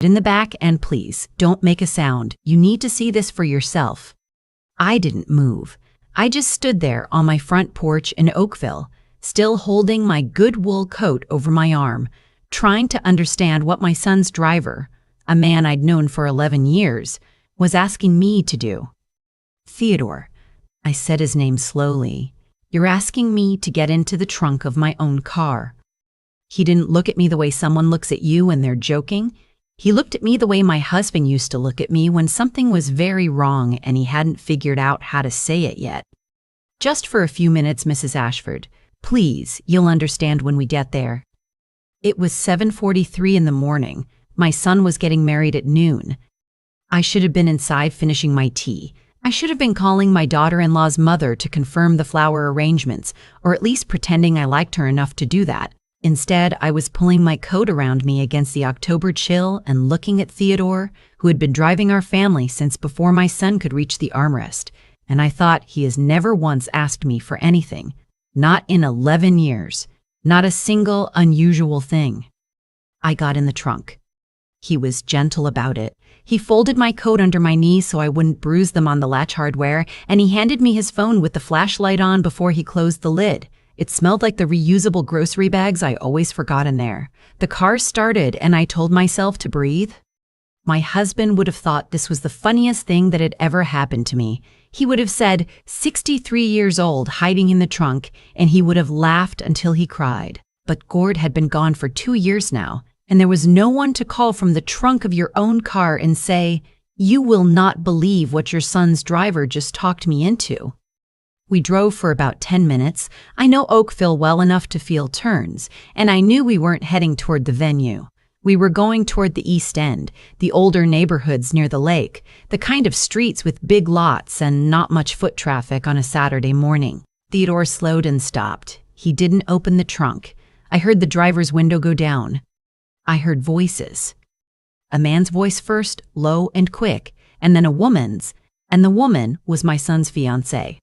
in the back, and please, don't make a sound. You need to see this for yourself." I didn't move. I just stood there on my front porch in Oakville, still holding my good wool coat over my arm, trying to understand what my son's driver, a man I'd known for 11 years, was asking me to do. "Theodore," I said his name slowly, "you're asking me to get into the trunk of my own car." He didn't look at me the way someone looks at you when they're joking. He looked at me the way my husband used to look at me when something was very wrong and he hadn't figured out how to say it yet. "Just for a few minutes, Mrs. Ashford. Please, you'll understand when we get there." It was 7:43 in the morning. My son was getting married at noon. I should have been inside finishing my tea. I should have been calling my daughter-in-law's mother to confirm the flower arrangements, or at least pretending I liked her enough to do that. Instead, I was pulling my coat around me against the October chill and looking at Theodore, who had been driving our family since before my son could reach the armrest, and I thought he has never once asked me for anything. Not in 11 years. Not a single unusual thing. I got in the trunk. He was gentle about it. He folded my coat under my knees so I wouldn't bruise them on the latch hardware, and he handed me his phone with the flashlight on before he closed the lid. It smelled like the reusable grocery bags I always forgot in there. The car started, and I told myself to breathe. My husband would have thought this was the funniest thing that had ever happened to me. He would have said, 63 years old, hiding in the trunk, and he would have laughed until he cried. But Gord had been gone for 2 years now, and there was no one to call from the trunk of your own car and say, "You will not believe what your son's driver just talked me into." We drove for about 10 minutes. I know Oakville well enough to feel turns, and I knew we weren't heading toward the venue. We were going toward the East End, the older neighborhoods near the lake, the kind of streets with big lots and not much foot traffic on a Saturday morning. Theodore slowed and stopped. He didn't open the trunk. I heard the driver's window go down. I heard voices. A man's voice first, low and quick, and then a woman's, and the woman was my son's fiancée.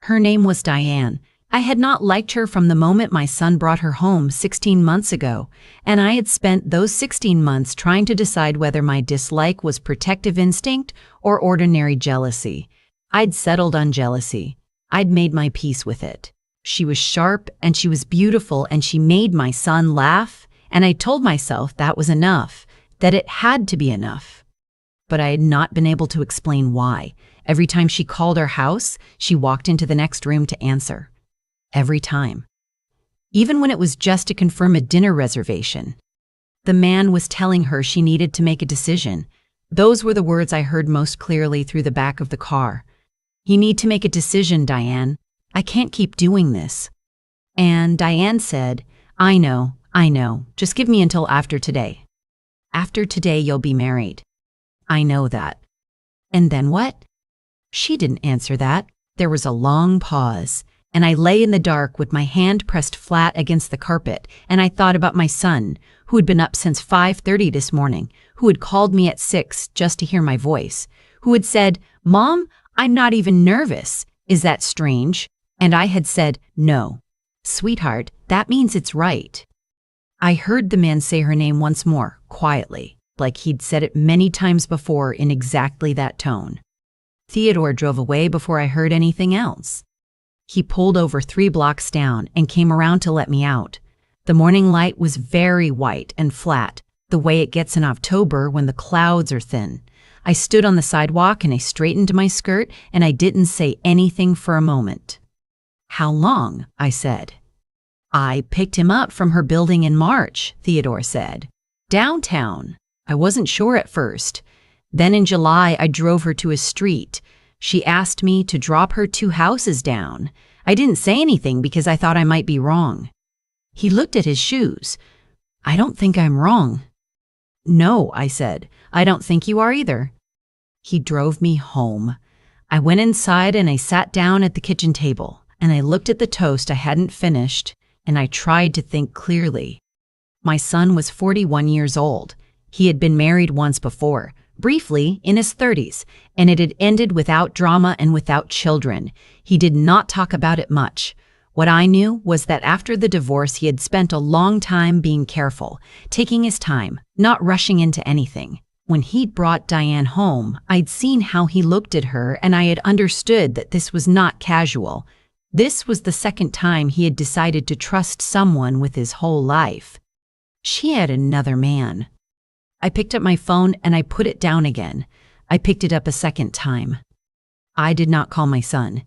Her name was Diane. I had not liked her from the moment my son brought her home 16 months ago, and I had spent those 16 months trying to decide whether my dislike was protective instinct or ordinary jealousy. I'd settled on jealousy. I'd made my peace with it. She was sharp, and she was beautiful, and she made my son laugh, and I told myself that was enough, that it had to be enough. But I had not been able to explain why. Every time she called our house, she walked into the next room to answer. Every time. Even when it was just to confirm a dinner reservation. The man was telling her she needed to make a decision. Those were the words I heard most clearly through the back of the car. "You need to make a decision, Diane. I can't keep doing this." And Diane said, I know. Just give me until after today. After today, you'll be married." "I know that." "And then what?" She didn't answer that. There was a long pause, and I lay in the dark with my hand pressed flat against the carpet, and I thought about my son, who had been up since 5:30 this morning, who had called me at 6 just to hear my voice, who had said, "Mom, I'm not even nervous. Is that strange?" And I had said, "No. Sweetheart, that means it's right." I heard the man say her name once more, quietly, like he'd said it many times before in exactly that tone. Theodore drove away before I heard anything else. He pulled over 3 blocks down and came around to let me out. The morning light was very white and flat, the way it gets in October when the clouds are thin. I stood on the sidewalk and I straightened my skirt, and I didn't say anything for a moment. "How long?" I said. "I picked him up from her building in March," Theodore said. "Downtown." I wasn't sure at first. Then in July, I drove her to a street. She asked me to drop her 2 houses down. I didn't say anything because I thought I might be wrong. He looked at his shoes. "I don't think I'm wrong." "No," I said. "I don't think you are either." He drove me home. I went inside and I sat down at the kitchen table, and I looked at the toast I hadn't finished, and I tried to think clearly. My son was 41 years old. He had been married once before, briefly in his 30s, and it had ended without drama and without children. He did not talk about it much. What I knew was that after the divorce, he had spent a long time being careful, taking his time, not rushing into anything. When he'd brought Diane home, I'd seen how he looked at her, and I had understood that this was not casual. This was the second time he had decided to trust someone with his whole life. She had another man. I picked up my phone and I put it down again. I picked it up a second time. I did not call my son.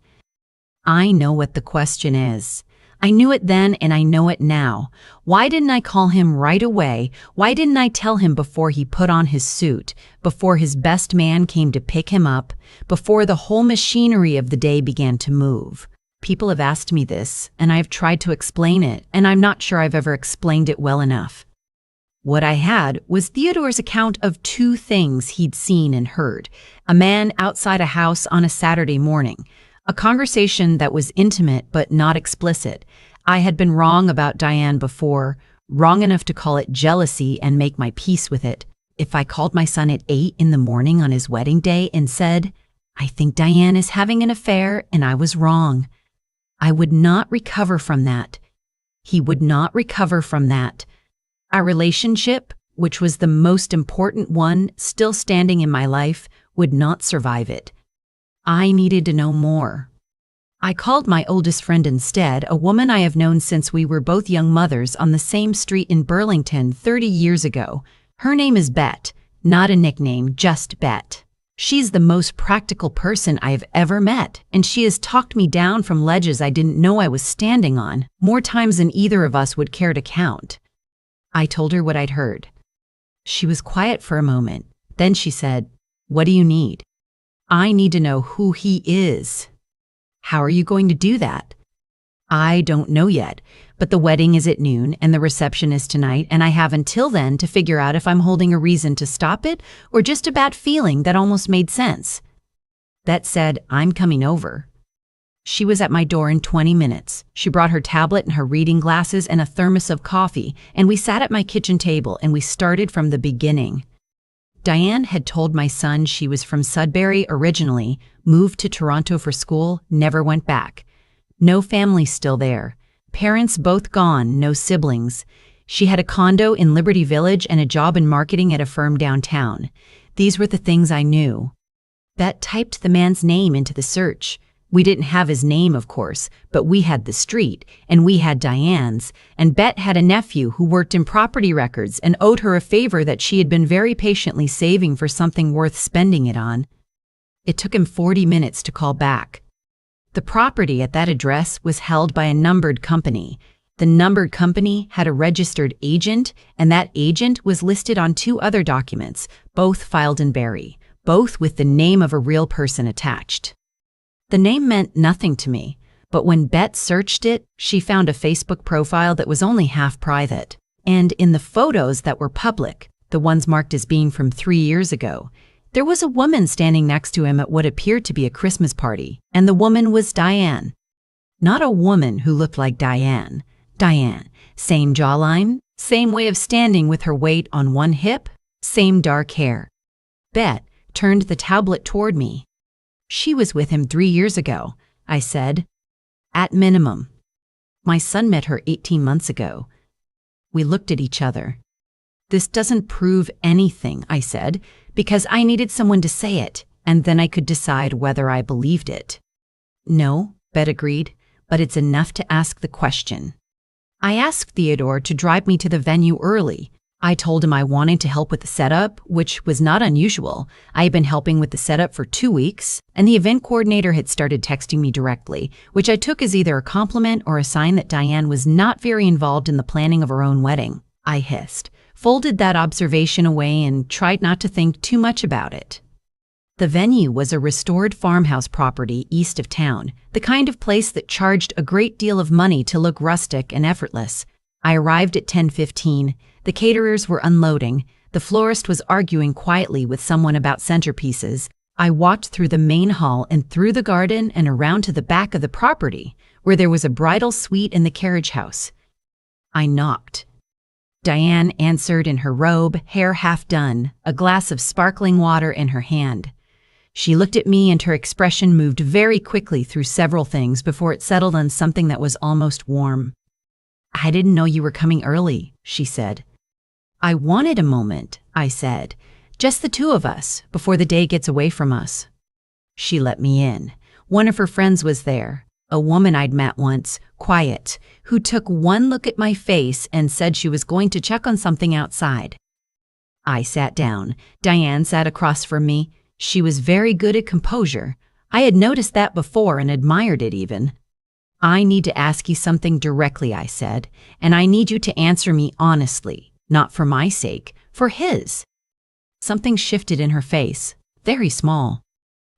I know what the question is. I knew it then and I know it now. Why didn't I call him right away? Why didn't I tell him before he put on his suit, before his best man came to pick him up, before the whole machinery of the day began to move? People have asked me this, and I've tried to explain it, and I'm not sure I've ever explained it well enough. What I had was Theodore's account of two things he'd seen and heard: a man outside a house on a Saturday morning, a conversation that was intimate but not explicit. I had been wrong about Diane before, wrong enough to call it jealousy and make my peace with it. If I called my son at 8 in the morning on his wedding day and said, "I think Diane is having an affair," and I was wrong, I would not recover from that. He would not recover from that. Our relationship, which was the most important one still standing in my life, would not survive it. I needed to know more. I called my oldest friend instead, a woman I have known since we were both young mothers on the same street in Burlington 30 years ago. Her name is Bet, not a nickname, just Bet. She's the most practical person I have ever met, and she has talked me down from ledges I didn't know I was standing on, more times than either of us would care to count. I told her what I'd heard. She was quiet for a moment. Then she said, "What do you need?" "I need to know who he is." "How are you going to do that?" "I don't know yet, but the wedding is at noon and the reception is tonight, and I have until then to figure out if I'm holding a reason to stop it or just a bad feeling that almost made sense." That said, "I'm coming over." She was at my door in 20 minutes. She brought her tablet and her reading glasses and a thermos of coffee, and we sat at my kitchen table and we started from the beginning. Diane had told my son she was from Sudbury originally, moved to Toronto for school, never went back. No family still there. Parents both gone, no siblings. She had a condo in Liberty Village and a job in marketing at a firm downtown. These were the things I knew. Bet typed the man's name into the search. We didn't have his name, of course, but we had the street, and we had Diane's, and Bet had a nephew who worked in property records and owed her a favor that she had been very patiently saving for something worth spending it on. It took him 40 minutes to call back. The property at that address was held by a numbered company. The numbered company had a registered agent, and that agent was listed on 2 other documents, both filed in Barrie, both with the name of a real person attached. The name meant nothing to me, but when Bet searched it, she found a Facebook profile that was only half private. And in the photos that were public, the ones marked as being from 3 years ago, there was a woman standing next to him at what appeared to be a Christmas party, and the woman was Diane. Not a woman who looked like Diane. Diane, same jawline, same way of standing with her weight on one hip, same dark hair. Bet turned the tablet toward me. "She was with him 3 years ago," I said. "At minimum. My son met her 18 months ago." We looked at each other. "This doesn't prove anything," I said, because I needed someone to say it, and then I could decide whether I believed it. "No," Bet agreed, "but it's enough to ask the question." I asked Theodore to drive me to the venue early. I told him I wanted to help with the setup, which was not unusual. I had been helping with the setup for 2 weeks, and the event coordinator had started texting me directly, which I took as either a compliment or a sign that Diane was not very involved in the planning of her own wedding. I hissed, folded that observation away, and tried not to think too much about it. The venue was a restored farmhouse property east of town, the kind of place that charged a great deal of money to look rustic and effortless. I arrived at 10:15. The caterers were unloading. The florist was arguing quietly with someone about centerpieces. I walked through the main hall and through the garden and around to the back of the property, where there was a bridal suite in the carriage house. I knocked. Diane answered in her robe, hair half done, a glass of sparkling water in her hand. She looked at me and her expression moved very quickly through several things before it settled on something that was almost warm. "I didn't know you were coming early," she said. "I wanted a moment," I said. "Just the two of us, before the day gets away from us." She let me in. One of her friends was there, a woman I'd met once, quiet, who took one look at my face and said she was going to check on something outside. I sat down. Diane sat across from me. She was very good at composure. I had noticed that before and admired it even. "I need to ask you something directly," I said, "and I need you to answer me honestly, not for my sake, for his." Something shifted in her face, very small.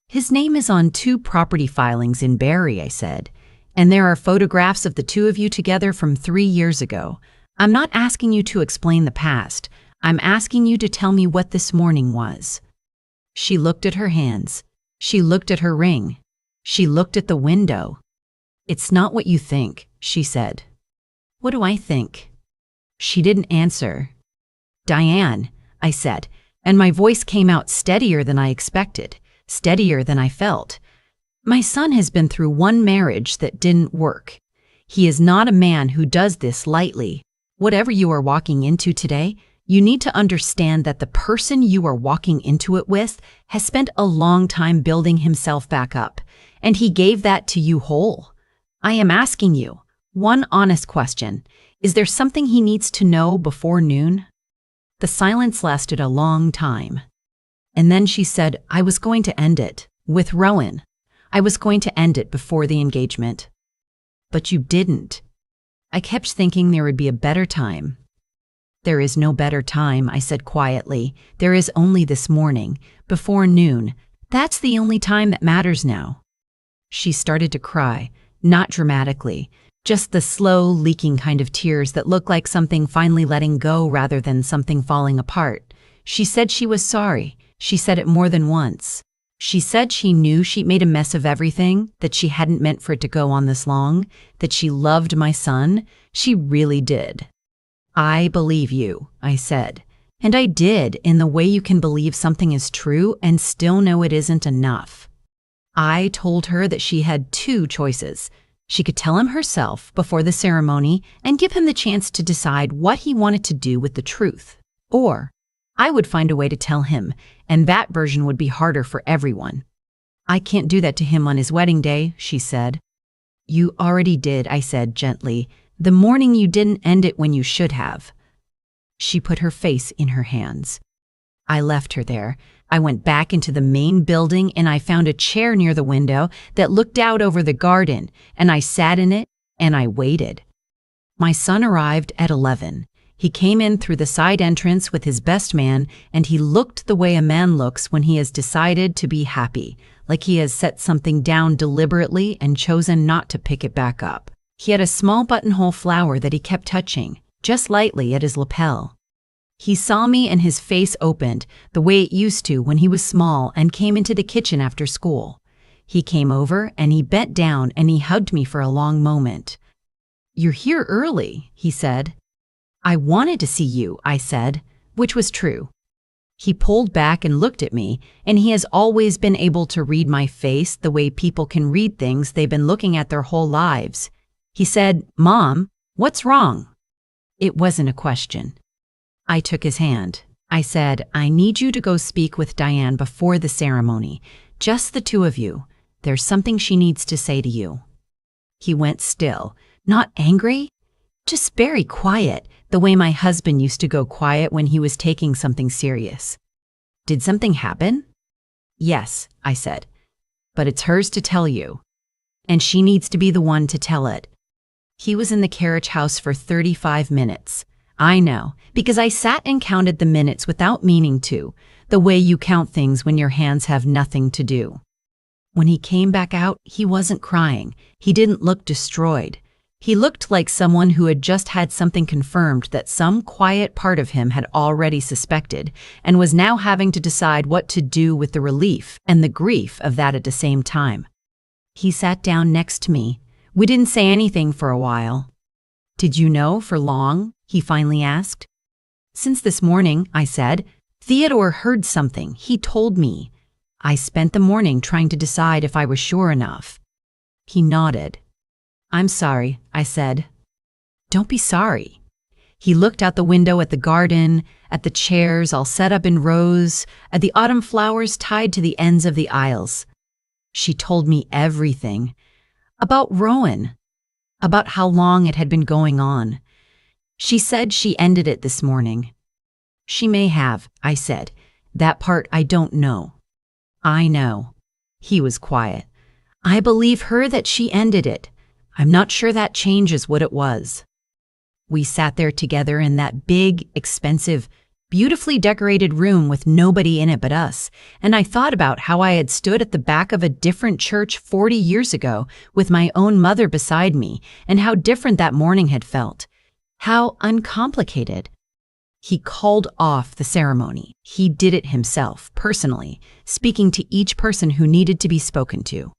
"His name is on 2 property filings in Barrie," I said, "and there are photographs of the two of you together from 3 years ago. I'm not asking you to explain the past. I'm asking you to tell me what this morning was." She looked at her hands. She looked at her ring. She looked at the window. "It's not what you think," she said. "What do I think?" She didn't answer. "Diane," I said, and my voice came out steadier than I expected, steadier than I felt. "My son has been through one marriage that didn't work. He is not a man who does this lightly. Whatever you are walking into today, you need to understand that the person you are walking into it with has spent a long time building himself back up, and he gave that to you whole. I am asking you one honest question. Is there something he needs to know before noon?" The silence lasted a long time. And then she said, "I was going to end it with Rowan. I was going to end it before the engagement." "But you didn't." I kept thinking there would be a better time. "There is no better time," I said quietly. "There is only this morning, before noon. That's the only time that matters now." She started to cry, not dramatically, just the slow, leaking kind of tears that look like something finally letting go rather than something falling apart. She said she was sorry. She said it more than once. She said she knew she'd made a mess of everything, that she hadn't meant for it to go on this long, that she loved my son. She really did. "I believe you," I said. And I did, in the way you can believe something is true and still know it isn't enough. I told her that she had 2 choices. She could tell him herself before the ceremony and give him the chance to decide what he wanted to do with the truth. Or I would find a way to tell him, and that version would be harder for everyone. "I can't do that to him on his wedding day," she said. "You already did," I said gently. "The morning you didn't end it when you should have." She put her face in her hands. I left her there. I went back into the main building and I found a chair near the window that looked out over the garden, and I sat in it and I waited. My son arrived at 11. He came in through the side entrance with his best man, and he looked the way a man looks when he has decided to be happy, like he has set something down deliberately and chosen not to pick it back up. He had a small buttonhole flower that he kept touching, just lightly at his lapel. He saw me and his face opened, the way it used to when he was small, and came into the kitchen after school. He came over and he bent down and he hugged me for a long moment. "You're here early," he said. "I wanted to see you," I said, which was true. He pulled back and looked at me, and he has always been able to read my face the way people can read things they've been looking at their whole lives. He said, "Mom, what's wrong?" It wasn't a question. I took his hand. I said, "I need you to go speak with Diane before the ceremony. Just the two of you. There's something she needs to say to you." He went still, not angry, just very quiet, the way my husband used to go quiet when he was taking something serious. "Did something happen?" "Yes," I said, "but it's hers to tell you, and she needs to be the one to tell it." He was in the carriage house for 35 minutes. I know, because I sat and counted the minutes without meaning to, the way you count things when your hands have nothing to do. When he came back out, he wasn't crying. He didn't look destroyed. He looked like someone who had just had something confirmed that some quiet part of him had already suspected, and was now having to decide what to do with the relief and the grief of that at the same time. He sat down next to me. We didn't say anything for a while. "Did you know for long?" he finally asked. "Since this morning," I said. "Theodore heard something. He told me." I spent the morning trying to decide if I was sure enough. He nodded. I'm sorry, I said. Don't be sorry. He looked out the window at the garden, at the chairs all set up in rows, at the autumn flowers tied to the ends of the aisles. She told me everything. About Rowan. About how long it had been going on. She said she ended it this morning. She may have, I said. That part I don't know. I know. He was quiet. I believe her that she ended it. I'm not sure that changes what it was. We sat there together in that big, expensive, beautifully decorated room with nobody in it but us, and I thought about how I had stood at the back of a different church 40 years ago with my own mother beside me, and how different that morning had felt. How uncomplicated. He called off the ceremony. He did it himself, personally, speaking to each person who needed to be spoken to.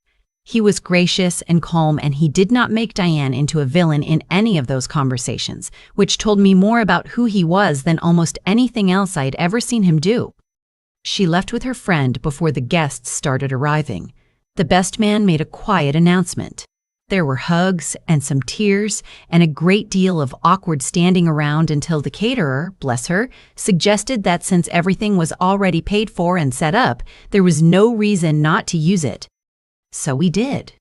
He was gracious and calm, and he did not make Diane into a villain in any of those conversations, which told me more about who he was than almost anything else I had ever seen him do. She left with her friend before the guests started arriving. The best man made a quiet announcement. There were hugs and some tears and a great deal of awkward standing around until the caterer, bless her, suggested that since everything was already paid for and set up, there was no reason not to use it. So we did.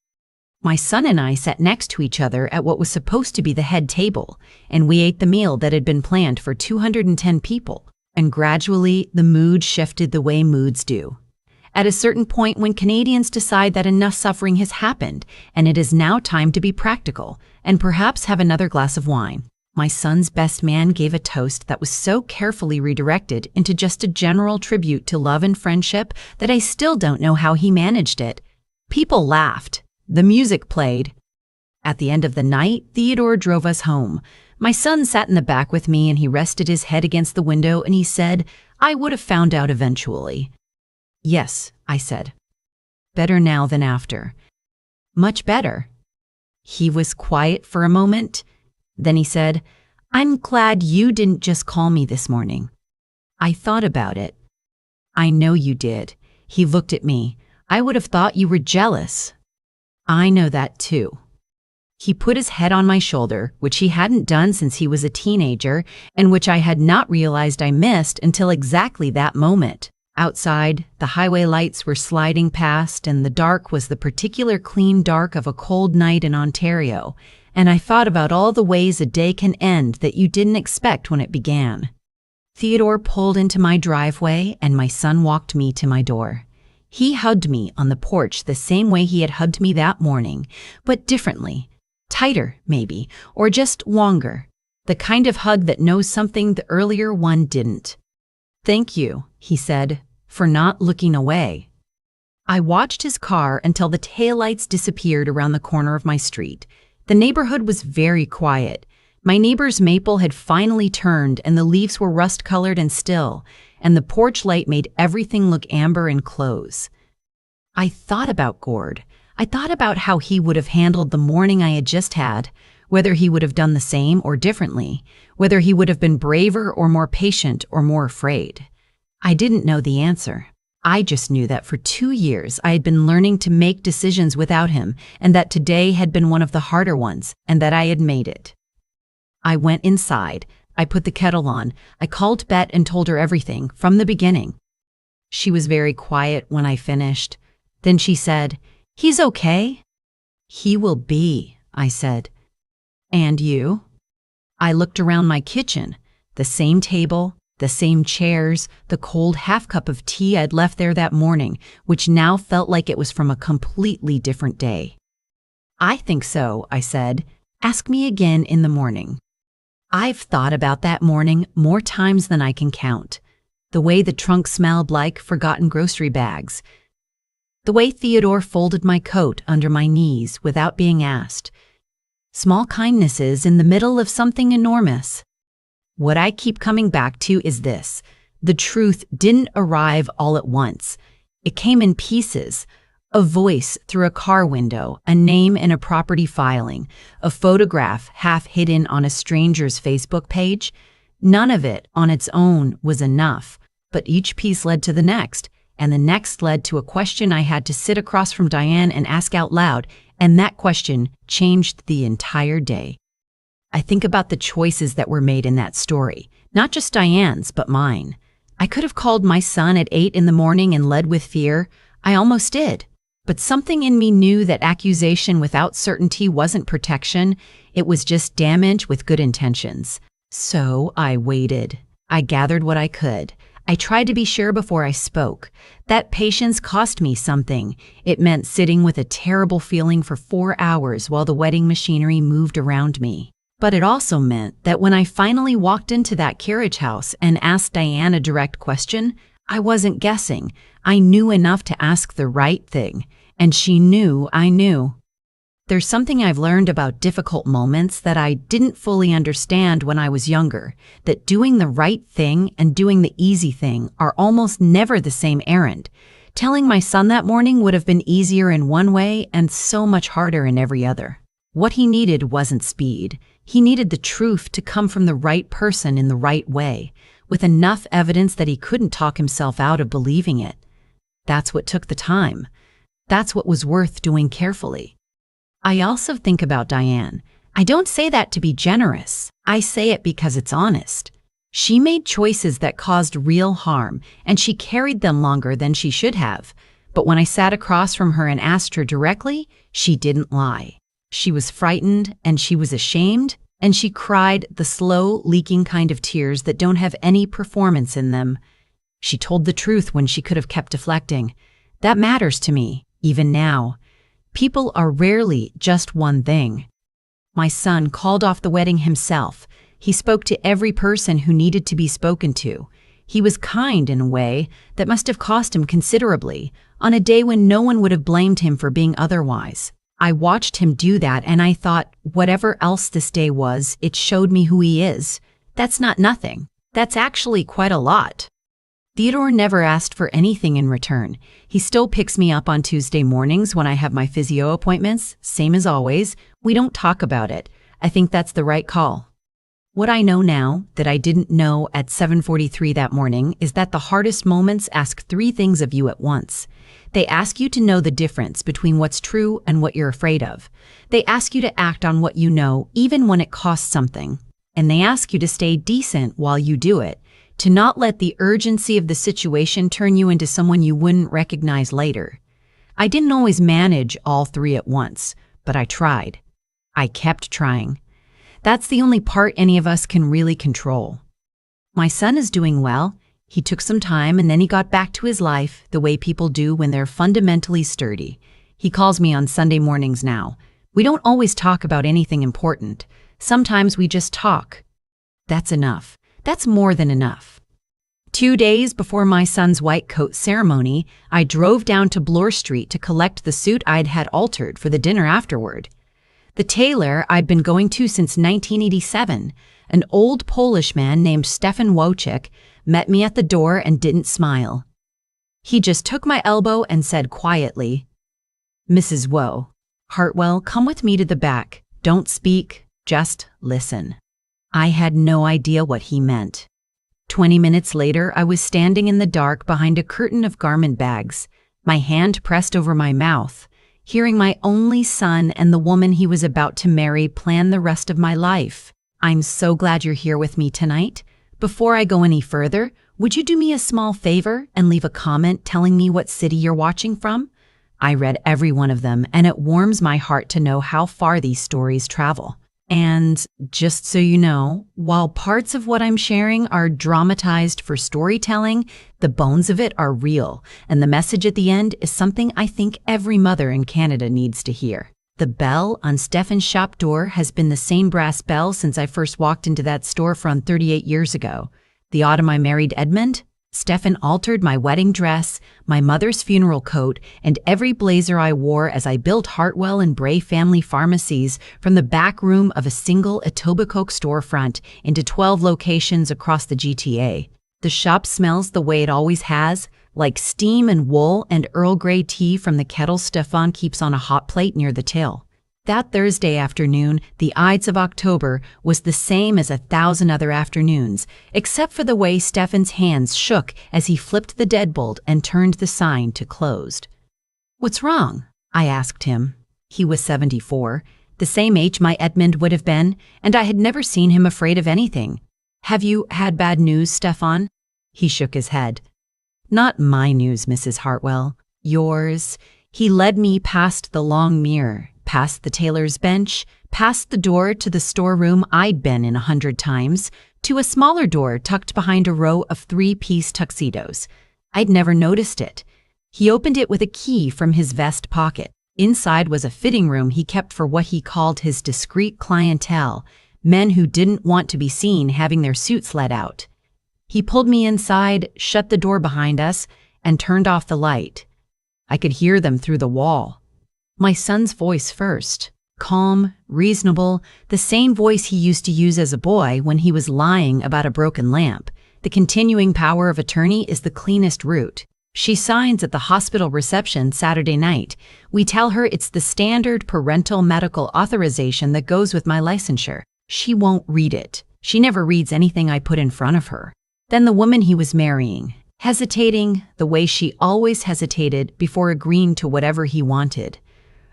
My son and I sat next to each other at what was supposed to be the head table, and we ate the meal that had been planned for 210 people, and gradually the mood shifted the way moods do. At a certain point when Canadians decide that enough suffering has happened, and it is now time to be practical, and perhaps have another glass of wine, my son's best man gave a toast that was so carefully redirected into just a general tribute to love and friendship that I still don't know how he managed it. People laughed. The music played. At the end of the night, Theodore drove us home. My son sat in the back with me, and he rested his head against the window, and he said, I would have found out eventually. Yes, I said. Better now than after. Much better. He was quiet for a moment. Then he said, I'm glad you didn't just call me this morning. I thought about it. I know you did. He looked at me. I would have thought you were jealous. I know that too. He put his head on my shoulder, which he hadn't done since he was a teenager, and which I had not realized I missed until exactly that moment. Outside, the highway lights were sliding past, and the dark was the particular clean dark of a cold night in Ontario, and I thought about all the ways a day can end that you didn't expect when it began. Theodore pulled into my driveway, and my son walked me to my door. He hugged me on the porch the same way he had hugged me that morning, but differently. Tighter, maybe, or just longer. The kind of hug that knows something the earlier one didn't. Thank you, he said, for not looking away. I watched his car until the taillights disappeared around the corner of my street. The neighborhood was very quiet. My neighbor's maple had finally turned, and the leaves were rust-colored and still, and the porch light made everything look amber and close. I thought about Gord. I thought about how he would have handled the morning I had just had, whether he would have done the same or differently, whether he would have been braver or more patient or more afraid. I didn't know the answer. I just knew that for 2 years I had been learning to make decisions without him, and that today had been one of the harder ones, and that I had made it. I went inside. I put the kettle on. I called Bet and told her everything, from the beginning. She was very quiet when I finished. Then she said, "He's okay." "He will be," I said. "And you?" I looked around my kitchen. The same table, the same chairs, the cold half-cup of tea I'd left there that morning, which now felt like it was from a completely different day. "I think so," I said. "Ask me again in the morning." I've thought about that morning more times than I can count. The way the trunk smelled like forgotten grocery bags. The way Theodore folded my coat under my knees without being asked. Small kindnesses in the middle of something enormous. What I keep coming back to is this: the truth didn't arrive all at once. It came in pieces. A voice through a car window, a name in a property filing, a photograph half hidden on a stranger's Facebook page. None of it on its own was enough, but each piece led to the next, and the next led to a question I had to sit across from Diane and ask out loud, and that question changed the entire day. I think about the choices that were made in that story, not just Diane's, but mine. I could have called my son at 8 in the morning and led with fear. I almost did. But something in me knew that accusation without certainty wasn't protection. It was just damage with good intentions. So I waited. I gathered what I could. I tried to be sure before I spoke. That patience cost me something. It meant sitting with a terrible feeling for 4 hours while the wedding machinery moved around me. But it also meant that when I finally walked into that carriage house and asked Diane a direct question, I wasn't guessing. I knew enough to ask the right thing, and she knew I knew. There's something I've learned about difficult moments that I didn't fully understand when I was younger, that doing the right thing and doing the easy thing are almost never the same errand. Telling my son that morning would have been easier in one way and so much harder in every other. What he needed wasn't speed. He needed the truth to come from the right person in the right way, with enough evidence that he couldn't talk himself out of believing it. That's what took the time. That's what was worth doing carefully. I also think about Diane. I don't say that to be generous. I say it because it's honest. She made choices that caused real harm, and she carried them longer than she should have. But when I sat across from her and asked her directly, she didn't lie. She was frightened, and she was ashamed, and she cried the slow, leaking kind of tears that don't have any performance in them. She told the truth when she could have kept deflecting. That matters to me, even now. People are rarely just one thing. My son called off the wedding himself. He spoke to every person who needed to be spoken to. He was kind in a way that must have cost him considerably, on a day when no one would have blamed him for being otherwise. I watched him do that and I thought, whatever else this day was, it showed me who he is. That's not nothing. That's actually quite a lot. Theodore never asked for anything in return. He still picks me up on Tuesday mornings when I have my physio appointments, same as always. We don't talk about it. I think that's the right call. What I know now that I didn't know at 7:43 that morning is that the hardest moments ask 3 things of you at once. They ask you to know the difference between what's true and what you're afraid of. They ask you to act on what you know, even when it costs something. And they ask you to stay decent while you do it, to not let the urgency of the situation turn you into someone you wouldn't recognize later. I didn't always manage all 3 at once, but I tried. I kept trying. That's the only part any of us can really control. My son is doing well. He took some time and then he got back to his life the way people do when they're fundamentally sturdy. He calls me on Sunday mornings now. We don't always talk about anything important. Sometimes we just talk. That's enough. That's more than enough. 2 days before my son's white coat ceremony, I drove down to Bloor Street to collect the suit I'd had altered for the dinner afterward. The tailor I'd been going to since 1987, an old Polish man named Stefan Wojcik, met me at the door and didn't smile. He just took my elbow and said quietly, "Mrs. Woe, Hartwell, come with me to the back. Don't speak, just listen." I had no idea what he meant. 20 minutes later, I was standing in the dark behind a curtain of garment bags, my hand pressed over my mouth, hearing my only son and the woman he was about to marry plan the rest of my life. "I'm so glad you're here with me tonight. Before I go any further, would you do me a small favor and leave a comment telling me what city you're watching from?" I read every one of them, and it warms my heart to know how far these stories travel. And just so you know, while parts of what I'm sharing are dramatized for storytelling, the bones of it are real, and the message at the end is something I think every mother in Canada needs to hear. The bell on Stefan's shop door has been the same brass bell since I first walked into that storefront 38 years ago. The autumn I married Edmund, Stefan altered my wedding dress, my mother's funeral coat, and every blazer I wore as I built Hartwell and Bray family pharmacies from the back room of a single Etobicoke storefront into 12 locations across the GTA. The shop smells the way it always has, like steam and wool and Earl Grey tea from the kettle Stefan keeps on a hot plate near the till. That Thursday afternoon, the Ides of October, was the same as 1,000 other afternoons, except for the way Stefan's hands shook as he flipped the deadbolt and turned the sign to closed. "What's wrong?" I asked him. He was 74, the same age my Edmund would have been, and I had never seen him afraid of anything. "Have you had bad news, Stefan?" He shook his head. "Not my news, Mrs. Hartwell. Yours." He led me past the long mirror, past the tailor's bench, past the door to the storeroom I'd been in 100 times, to a smaller door tucked behind a row of 3-piece tuxedos. I'd never noticed it. He opened it with a key from his vest pocket. Inside was a fitting room he kept for what he called his discreet clientele, men who didn't want to be seen having their suits let out. He pulled me inside, shut the door behind us, and turned off the light. I could hear them through the wall. My son's voice first, calm, reasonable, the same voice he used to use as a boy when he was lying about a broken lamp. The continuing power of attorney is the cleanest route. She signs at the hospital reception Saturday night. We tell her it's the standard parental medical authorization that goes with my licensure. She won't read it. She never reads anything I put in front of her. Then the woman he was marrying, hesitating the way she always hesitated before agreeing to whatever he wanted.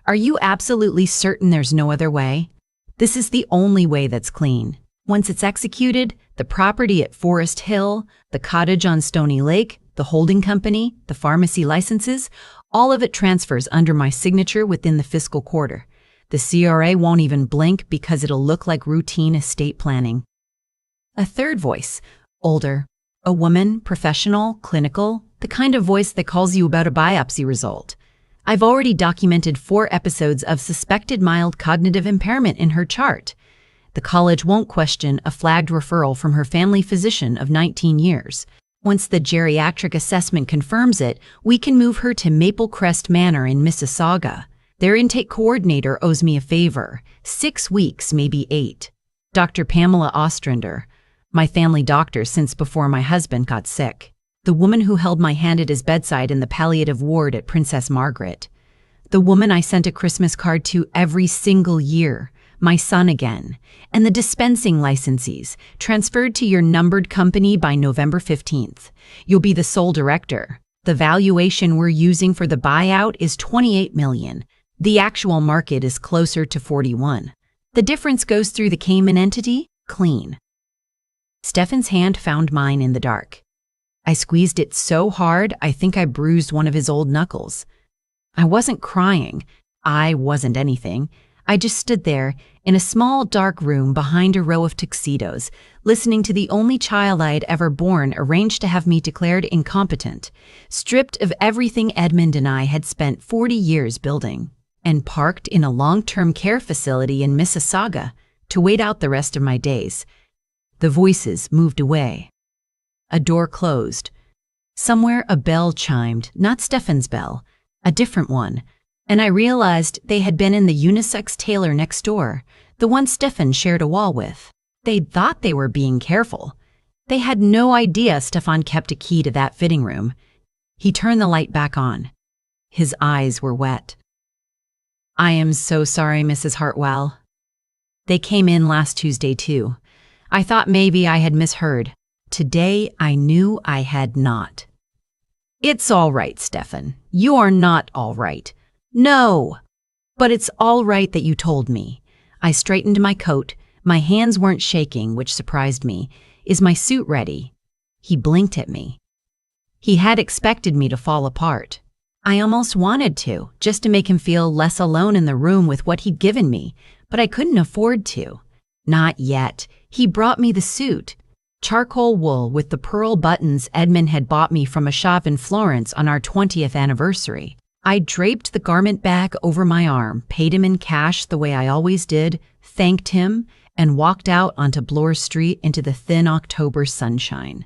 "Are you absolutely certain there's no other way?" "This is the only way that's clean. Once it's executed, the property at Forest Hill, the cottage on Stony Lake, the holding company, the pharmacy licenses, all of it transfers under my signature within the fiscal quarter. The CRA won't even blink because it'll look like routine estate planning." A third voice, older, a woman, professional, clinical, the kind of voice that calls you about a biopsy result. I've already documented 4 episodes of suspected mild cognitive impairment in her chart. The college won't question a flagged referral from her family physician of 19 years. Once the geriatric assessment confirms it, we can move her to Maple Crest Manor in Mississauga. Their intake coordinator owes me a favor. 6 weeks, maybe 8. Dr. Pamela Ostrander, my family doctor since before my husband got sick. The woman who held my hand at his bedside in the palliative ward at Princess Margaret. The woman I sent a Christmas card to every single year. My son again. And the dispensing licensees, transferred to your numbered company by November 15th. You'll be the sole director. The valuation we're using for the buyout is $28 million. The actual market is closer to 41. The difference goes through the Cayman entity, clean. Stefan's hand found mine in the dark. I squeezed it so hard I think I bruised one of his old knuckles. I wasn't crying. I wasn't anything. I just stood there in a small dark room behind a row of tuxedos, listening to the only child I had ever born arrange to have me declared incompetent, stripped of everything Edmund and I had spent 40 years building, and parked in a long-term care facility in Mississauga to wait out the rest of my days. The voices moved away. A door closed. Somewhere a bell chimed, not Stefan's bell, a different one, and I realized they had been in the unisex tailor next door, the one Stefan shared a wall with. They'd thought they were being careful. They had no idea Stefan kept a key to that fitting room. He turned the light back on. His eyes were wet. "I am so sorry, Mrs. Hartwell. They came in last Tuesday, too. I thought maybe I had misheard. Today, I knew I had not." "It's all right, Stefan. You are not all right." "No, but it's all right that you told me." I straightened my coat. My hands weren't shaking, which surprised me. "Is my suit ready?" He blinked at me. He had expected me to fall apart. I almost wanted to, just to make him feel less alone in the room with what he'd given me, but I couldn't afford to. Not yet. He brought me the suit. Charcoal wool with the pearl buttons Edmund had bought me from a shop in Florence on our 20th anniversary. I draped the garment bag over my arm, paid him in cash the way I always did, thanked him, and walked out onto Bloor Street into the thin October sunshine.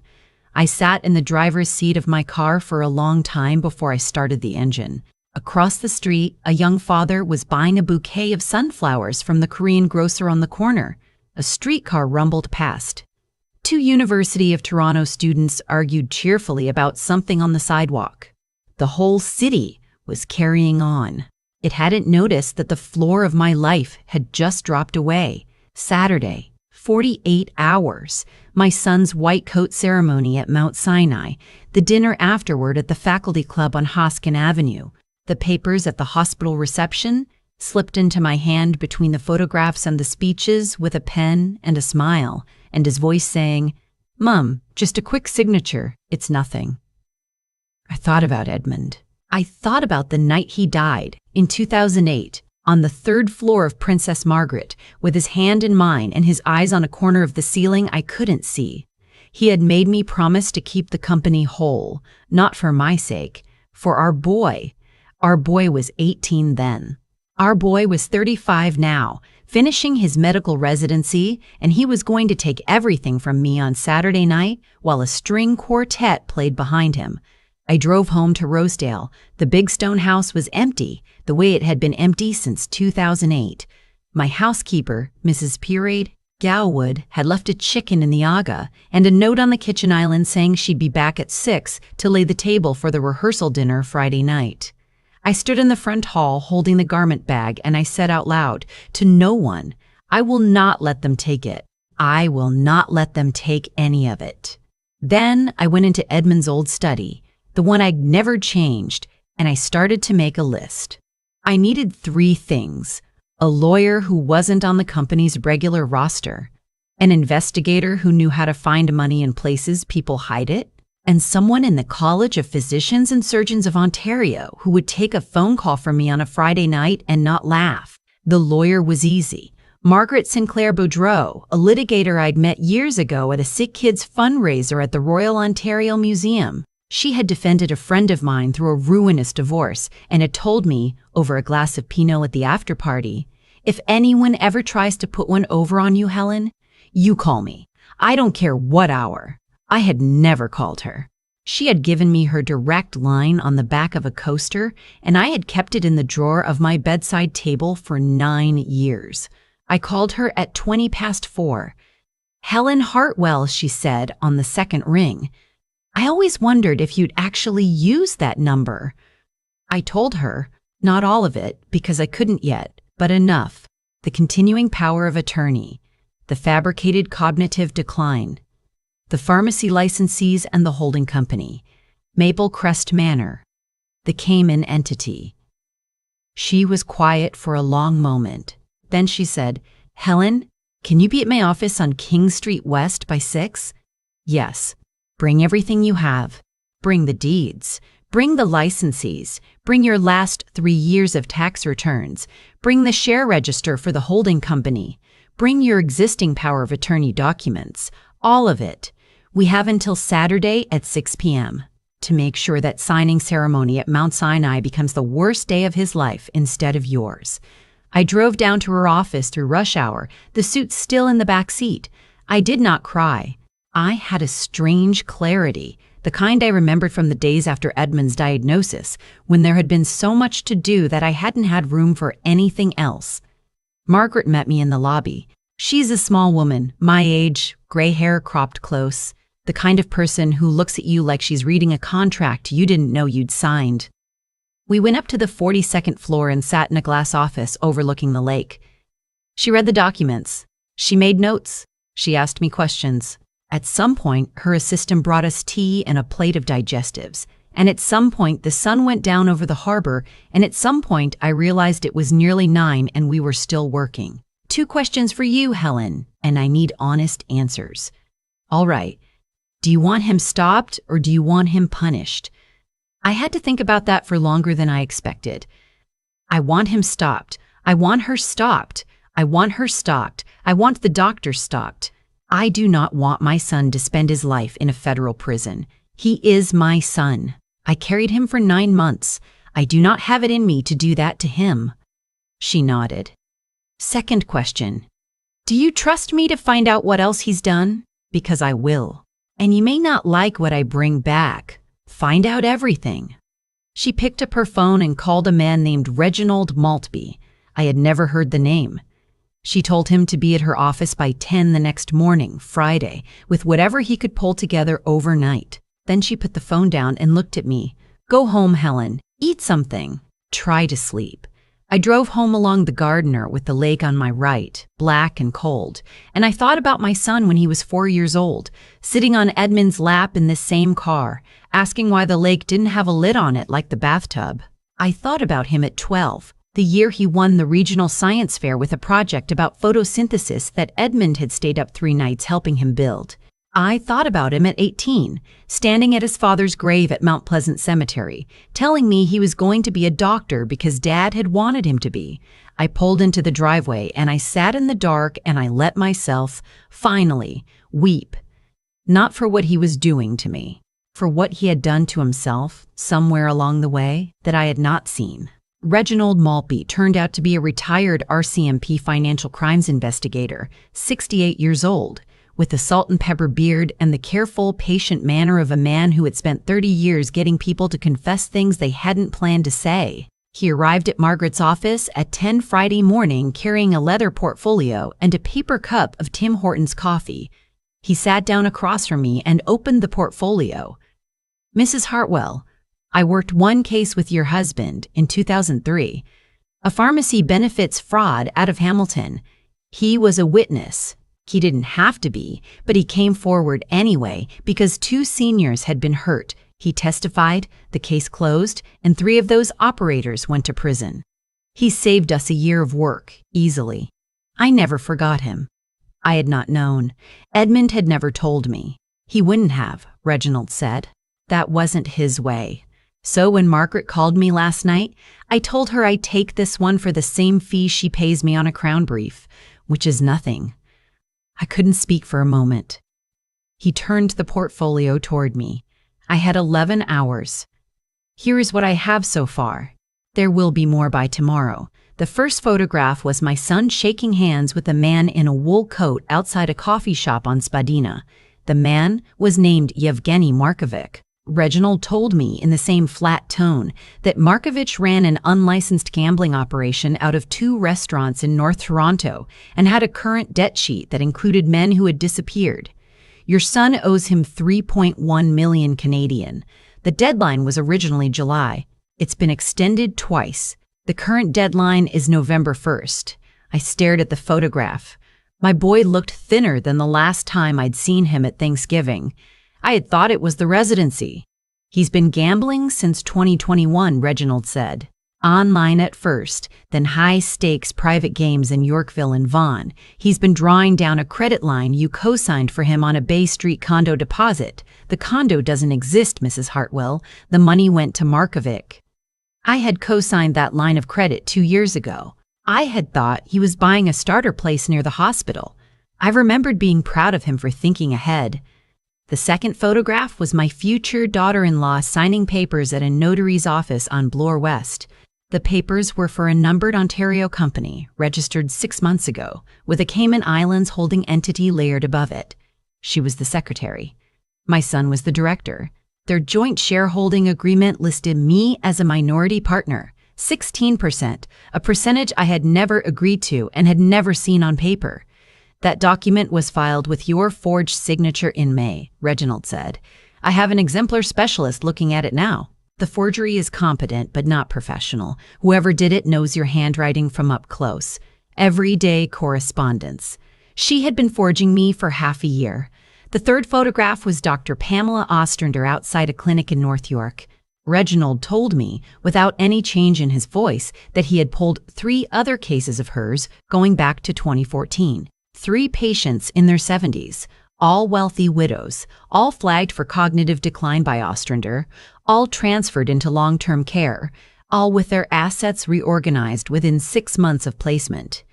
I sat in the driver's seat of my car for a long time before I started the engine. Across the street, a young father was buying a bouquet of sunflowers from the Korean grocer on the corner. A streetcar rumbled past. 2 University of Toronto students argued cheerfully about something on the sidewalk. The whole city was carrying on. It hadn't noticed that the floor of my life had just dropped away. Saturday, 48 hours, my son's white coat ceremony at Mount Sinai, the dinner afterward at the faculty club on Hoskin Avenue, the papers at the hospital reception, slipped into my hand between the photographs and the speeches with a pen and a smile, and his voice saying, "Mum, just a quick signature, it's nothing." I thought about Edmund. I thought about the night he died, in 2008, on the third floor of Princess Margaret, with his hand in mine and his eyes on a corner of the ceiling I couldn't see. He had made me promise to keep the company whole, not for my sake, for our boy. Our boy was 18 then. Our boy was 35 now, finishing his medical residency, and he was going to take everything from me on Saturday night while a string quartet played behind him. I drove home to Rosedale. The big stone house was empty, the way it had been empty since 2008. My housekeeper, Mrs. Peerade Gowwood, had left a chicken in the aga and a note on the kitchen island saying she'd be back at 6 to lay the table for the rehearsal dinner Friday night. I stood in the front hall holding the garment bag and I said out loud, to no one, "I will not let them take it. I will not let them take any of it." Then I went into Edmund's old study, the one I'd never changed, and I started to make a list. I needed 3 things: a lawyer who wasn't on the company's regular roster, an investigator who knew how to find money in places people hide it, and someone in the College of Physicians and Surgeons of Ontario who would take a phone call from me on a Friday night and not laugh. The lawyer was easy. Margaret Sinclair Boudreau, a litigator I'd met years ago at a Sick Kids fundraiser at the Royal Ontario Museum. She had defended a friend of mine through a ruinous divorce and had told me, over a glass of Pinot at the after-party, "If anyone ever tries to put one over on you, Helen, you call me. I don't care what hour." I had never called her. She had given me her direct line on the back of a coaster, and I had kept it in the drawer of my bedside table for 9 years. I called her at 20 past 4. "Helen Hartwell," she said on the second ring. "I always wondered if you'd actually use that number." I told her, not all of it, because I couldn't yet, but enough. The continuing power of attorney, the fabricated cognitive decline, the pharmacy licensees and the holding company, Maple Crest Manor, the Cayman entity. She was quiet for a long moment. Then she said, "Helen, can you be at my office on King Street West by 6? "Yes. Bring everything you have. Bring the deeds. Bring the licensees. Bring your last 3 years of tax returns. Bring the share register for the holding company. Bring your existing power of attorney documents. All of it. We have until Saturday at 6 p.m. to make sure that signing ceremony at Mount Sinai becomes the worst day of his life instead of yours." I drove down to her office through rush hour, the suit still in the back seat. I did not cry. I had a strange clarity, the kind I remembered from the days after Edmund's diagnosis, when there had been so much to do that I hadn't had room for anything else. Margaret met me in the lobby. She's a small woman, my age, gray hair cropped close, the kind of person who looks at you like she's reading a contract you didn't know you'd signed. We went up to the 42nd floor and sat in a glass office overlooking the lake. She read the documents. She made notes. She asked me questions. At some point, her assistant brought us tea and a plate of digestives. And at some point, the sun went down over the harbor, and at some point, I realized it was nearly 9 and we were still working. 2 questions for you, Helen, and I need honest answers. All right. Do you want him stopped or do you want him punished? I had to think about that for longer than I expected. I want him stopped. I want her stopped. I want her stopped. I want the doctor stopped. I do not want my son to spend his life in a federal prison. He is my son. I carried him for 9 months. I do not have it in me to do that to him. She nodded. Second question. Do you trust me to find out what else he's done? Because I will. And you may not like what I bring back. Find out everything. She picked up her phone and called a man named Reginald Maltby. I had never heard the name. She told him to be at her office by 10 the next morning, Friday, with whatever he could pull together overnight. Then she put the phone down and looked at me. Go home, Helen. Eat something. Try to sleep. I drove home along the Gardiner with the lake on my right, black and cold, and I thought about my son when he was 4 years old, sitting on Edmund's lap in this same car, asking why the lake didn't have a lid on it like the bathtub. I thought about him at 12, the year he won the regional science fair with a project about photosynthesis that Edmund had stayed up 3 nights helping him build. I thought about him at 18, standing at his father's grave at Mount Pleasant Cemetery, telling me he was going to be a doctor because Dad had wanted him to be. I pulled into the driveway and I sat in the dark and I let myself, finally, weep. Not for what he was doing to me, for what he had done to himself somewhere along the way that I had not seen. Reginald Maltby turned out to be a retired RCMP financial crimes investigator, 68 years old, with the salt and pepper beard and the careful, patient manner of a man who had spent 30 years getting people to confess things they hadn't planned to say. He arrived at Margaret's office at 10 Friday morning carrying a leather portfolio and a paper cup of Tim Hortons coffee. He sat down across from me and opened the portfolio. "Mrs. Hartwell, I worked one case with your husband in 2003, a pharmacy benefits fraud out of Hamilton. He was a witness. He didn't have to be, but he came forward anyway because 2 seniors had been hurt. He testified, the case closed, and 3 of those operators went to prison. He saved us a year of work, easily. I never forgot him." I had not known. Edmund had never told me. He wouldn't have, Reginald said. That wasn't his way. So when Margaret called me last night, I told her I'd take this one for the same fee she pays me on a Crown brief, which is nothing. I couldn't speak for a moment. He turned the portfolio toward me. I had 11 hours. "Here is what I have so far. There will be more by tomorrow." The first photograph was my son shaking hands with a man in a wool coat outside a coffee shop on Spadina. The man was named Yevgeny Markovich. Reginald told me in the same flat tone that Markovich ran an unlicensed gambling operation out of 2 restaurants in North Toronto and had a current debt sheet that included men who had disappeared. "Your son owes him 3.1 million Canadian. The deadline was originally July. It's been extended twice. The current deadline is November 1st. I stared at the photograph. My boy looked thinner than the last time I'd seen him at Thanksgiving. I had thought it was the residency. "He's been gambling since 2021, Reginald said. Online at first, then high-stakes private games in Yorkville and Vaughan. He's been drawing down a credit line you co-signed for him on a Bay Street condo deposit. The condo doesn't exist, Mrs. Hartwell. The money went to Markovich. I had co-signed that line of credit 2 years ago. I had thought he was buying a starter place near the hospital. I remembered being proud of him for thinking ahead. The second photograph was my future daughter-in-law signing papers at a notary's office on Bloor West. The papers were for a numbered Ontario company, registered 6 months ago, with a Cayman Islands holding entity layered above it. She was the secretary. My son was the director. Their joint shareholding agreement listed me as a minority partner, 16%, a percentage I had never agreed to and had never seen on paper. That document was filed with your forged signature in May, Reginald said. I have an exemplar specialist looking at it now. The forgery is competent but not professional. Whoever did it knows your handwriting from up close. Everyday correspondence. She had been forging me for half a year. The third photograph was Dr. Pamela Ostrander outside a clinic in North York. Reginald told me, without any change in his voice, that he had pulled 3 other cases of hers going back to 2014. 3 patients in their 70s, all wealthy widows, all flagged for cognitive decline by Ostrander, all transferred into long-term care, all with their assets reorganized within 6 months of placement.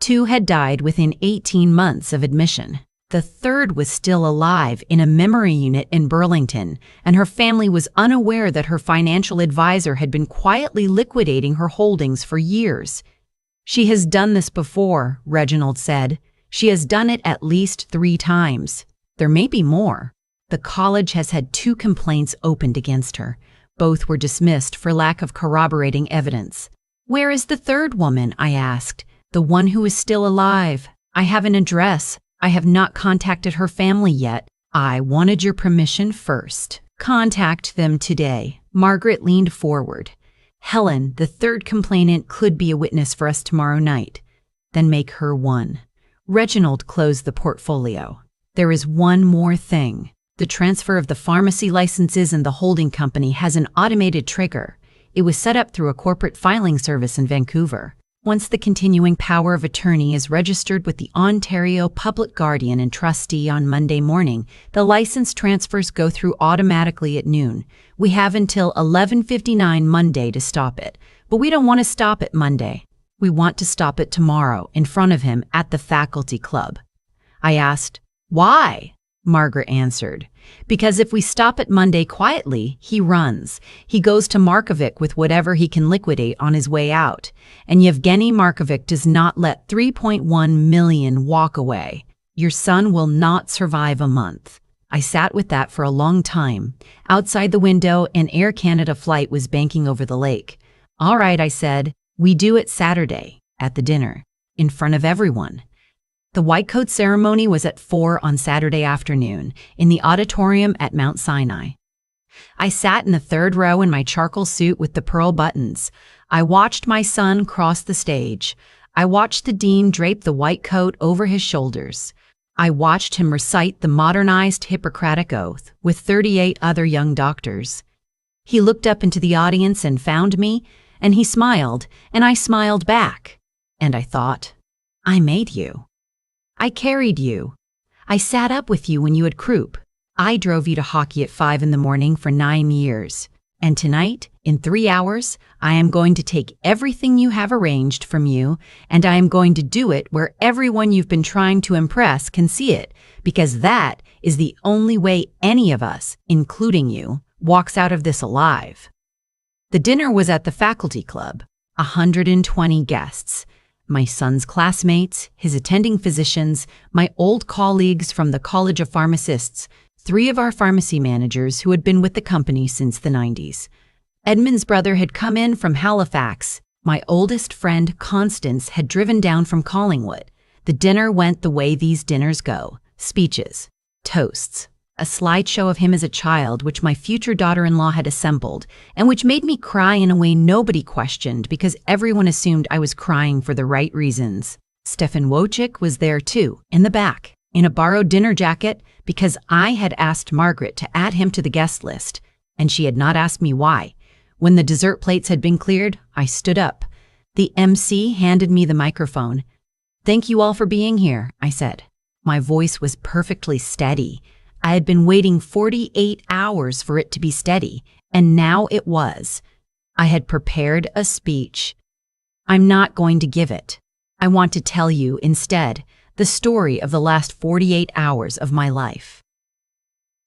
2 had died within 18 months of admission. The third was still alive in a memory unit in Burlington, and her family was unaware that her financial advisor had been quietly liquidating her holdings for years. She has done this before, Reginald said. She has done it at least 3 times. There may be more. The college has had 2 complaints opened against her. Both were dismissed for lack of corroborating evidence. Where is the third woman? I asked. The one who is still alive. I have an address. I have not contacted her family yet. I wanted your permission first. Contact them today. Margaret leaned forward. Helen, the third complainant, could be a witness for us tomorrow night. Then make her one. Reginald closed the portfolio. There is one more thing. The transfer of the pharmacy licenses and the holding company has an automated trigger. It was set up through a corporate filing service in Vancouver. Once the continuing power of attorney is registered with the Ontario Public Guardian and Trustee on Monday morning, the license transfers go through automatically at noon. We have until 11:59 Monday to stop it, but we don't want to stop it Monday. We want to stop it tomorrow in front of him at the faculty club. I asked, "Why?" Margaret answered, "Because if we stop it Monday quietly, he runs. He goes to Markovic with whatever he can liquidate on his way out. And Yevgeny Markovic does not let 3.1 million walk away. Your son will not survive a month." I sat with that for a long time. Outside the window, an Air Canada flight was banking over the lake. "All right," I said, "we do it Saturday, at the dinner, in front of everyone." The white coat ceremony was at 4 on Saturday afternoon in the auditorium at Mount Sinai. I sat in the third row in my charcoal suit with the pearl buttons. I watched my son cross the stage. I watched the dean drape the white coat over his shoulders. I watched him recite the modernized Hippocratic Oath with 38 other young doctors. He looked up into the audience and found me, and he smiled, and I smiled back. And I thought, I made you. I carried you. I sat up with you when you had croup. I drove you to hockey at 5 in the morning for 9 years. And tonight, in 3 hours, I am going to take everything you have arranged from you, and I am going to do it where everyone you've been trying to impress can see it, because that is the only way any of us, including you, walks out of this alive. The dinner was at the faculty club, 120 guests. My son's classmates, his attending physicians, my old colleagues from the College of Pharmacists, 3 of our pharmacy managers who had been with the company since the 90s. Edmund's brother had come in from Halifax. My oldest friend, Constance, had driven down from Collingwood. The dinner went the way these dinners go: speeches, toasts, a slideshow of him as a child which my future daughter-in-law had assembled, and which made me cry in a way nobody questioned because everyone assumed I was crying for the right reasons. Stefan Wojcik was there too, in the back, in a borrowed dinner jacket, because I had asked Margaret to add him to the guest list, and she had not asked me why. When the dessert plates had been cleared, I stood up. The MC handed me the microphone. "Thank you all for being here," I said. My voice was perfectly steady. I had been waiting 48 hours for it to be steady, and now it was. I had prepared a speech. I'm not going to give it. I want to tell you, instead, the story of the last 48 hours of my life.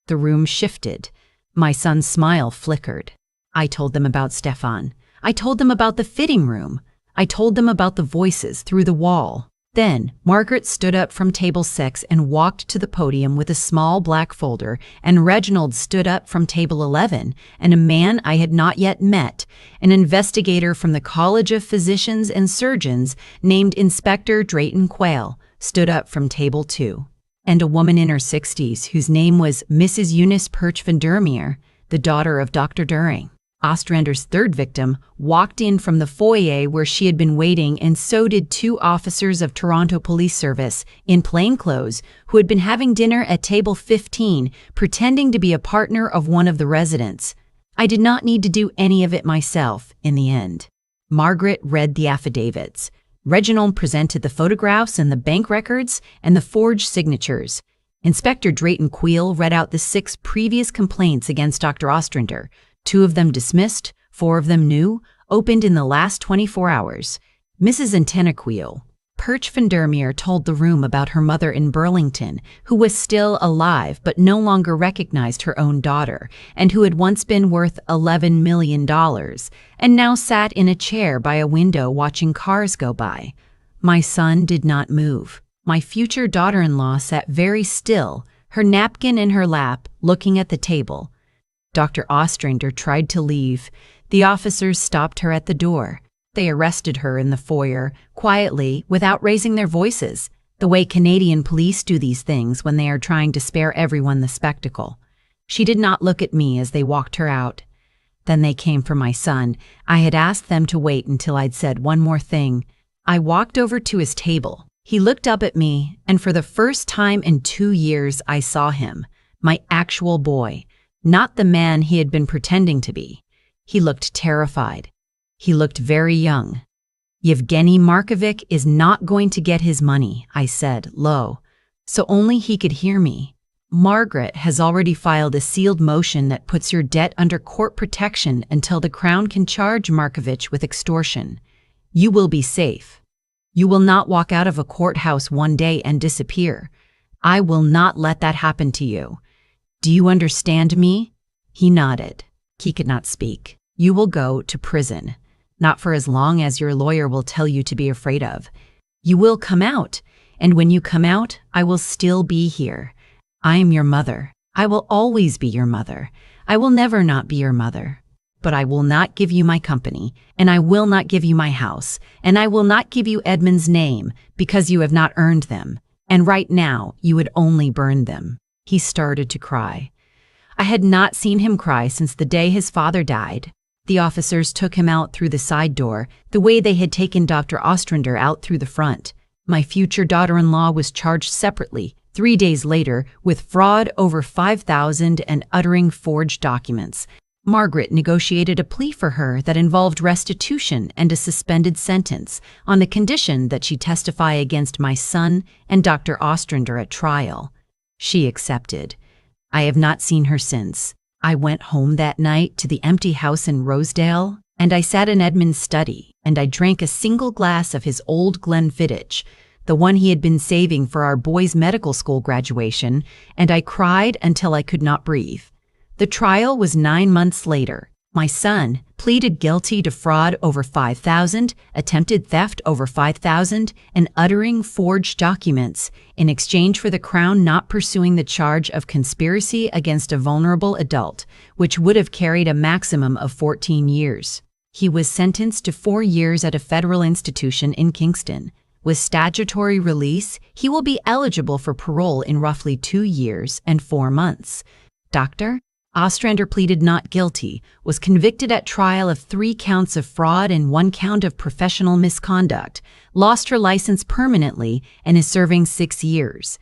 The room shifted. My son's smile flickered. I told them about Stefan. I told them about the fitting room. I told them about the voices through the wall. Then, Margaret stood up from table 6 and walked to the podium with a small black folder, and Reginald stood up from table 11, and a man I had not yet met, an investigator from the College of Physicians and Surgeons named Inspector Drayton Quayle, stood up from table 2. And a woman in her 60s whose name was Mrs. Eunice Perch van der Meer, the daughter of Dr. During, Ostrander's third victim, walked in from the foyer where she had been waiting, and so did 2 officers of Toronto Police Service in plain clothes who had been having dinner at table 15, pretending to be a partner of one of the residents. I did not need to do any of it myself in the end. Margaret read the affidavits. Reginald presented the photographs and the bank records and the forged signatures. Inspector Drayton Quayle read out the 6 previous complaints against Dr. Ostrander, 2 of them dismissed, 4 of them new, opened in the last 24 hours. Mrs. Antenna Quayle, Perch van der Meer, told the room about her mother in Burlington, who was still alive but no longer recognized her own daughter, and who had once been worth $11 million, and now sat in a chair by a window watching cars go by. My son did not move. My future daughter-in-law sat very still, her napkin in her lap, looking at the table. Dr. Ostrander tried to leave. The officers stopped her at the door. They arrested her in the foyer, quietly, without raising their voices, the way Canadian police do these things when they are trying to spare everyone the spectacle. She did not look at me as they walked her out. Then they came for my son. I had asked them to wait until I'd said one more thing. I walked over to his table. He looked up at me, and for the first time in 2 years I saw him, my actual boy, not the man he had been pretending to be. He looked terrified. He looked very young. Yevgeny Markovich is not going to get his money, I said, low, so only he could hear me. Margaret has already filed a sealed motion that puts your debt under court protection until the Crown can charge Markovich with extortion. You will be safe. You will not walk out of a courthouse one day and disappear. I will not let that happen to you. Do you understand me? He nodded. He could not speak. You will go to prison. Not for as long as your lawyer will tell you to be afraid of. You will come out, and when you come out, I will still be here. I am your mother. I will always be your mother. I will never not be your mother. But I will not give you my company, and I will not give you my house, and I will not give you Edmund's name, because you have not earned them, and right now you would only burn them. He started to cry. I had not seen him cry since the day his father died. The officers took him out through the side door, the way they had taken Dr. Ostrander out through the front. My future daughter-in-law was charged separately, 3 days later, with fraud over $5,000 and uttering forged documents. Margaret negotiated a plea for her that involved restitution and a suspended sentence on the condition that she testify against my son and Dr. Ostrander at trial. She accepted. I have not seen her since. I went home that night to the empty house in Rosedale, and I sat in Edmund's study, and I drank a single glass of his old Glenfiddich, the one he had been saving for our boys' medical school graduation, and I cried until I could not breathe. The trial was 9 months later. My son pleaded guilty to fraud over $5,000, attempted theft over $5,000, and uttering forged documents in exchange for the Crown not pursuing the charge of conspiracy against a vulnerable adult, which would have carried a maximum of 14 years. He was sentenced to 4 years at a federal institution in Kingston. With statutory release, he will be eligible for parole in roughly 2 years and 4 months. Dr. Ostrander pleaded not guilty, was convicted at trial of 3 counts of fraud and 1 count of professional misconduct, lost her license permanently, and is serving 6 years.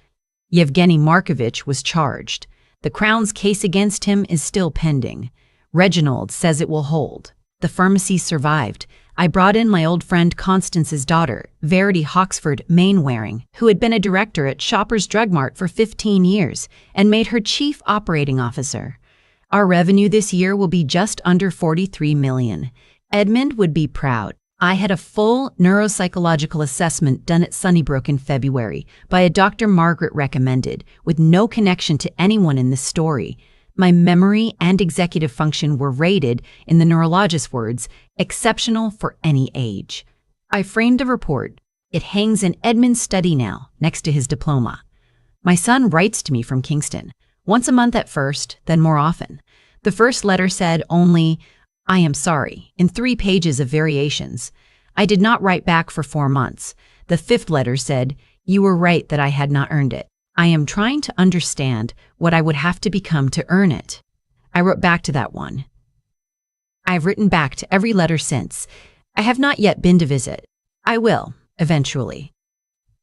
Yevgeny Markovich was charged. The Crown's case against him is still pending. Reginald says it will hold. The pharmacy survived. I brought in my old friend Constance's daughter, Verity Hawksford Mainwaring, who had been a director at Shoppers Drug Mart for 15 years, and made her chief operating officer. Our revenue this year will be just under $43 million. Edmund would be proud. I had a full neuropsychological assessment done at Sunnybrook in February by a doctor Margaret recommended, with no connection to anyone in this story. My memory and executive function were rated, in the neurologist's words, exceptional for any age. I framed a report. It hangs in Edmund's study now, next to his diploma. My son writes to me from Kingston. Once a month at first, then more often. The first letter said only, "I am sorry," in 3 pages of variations. I did not write back for 4 months. The 5th letter said, "You were right that I had not earned it. I am trying to understand what I would have to become to earn it." I wrote back to that one. I've written back to every letter since. I have not yet been to visit. I will, eventually.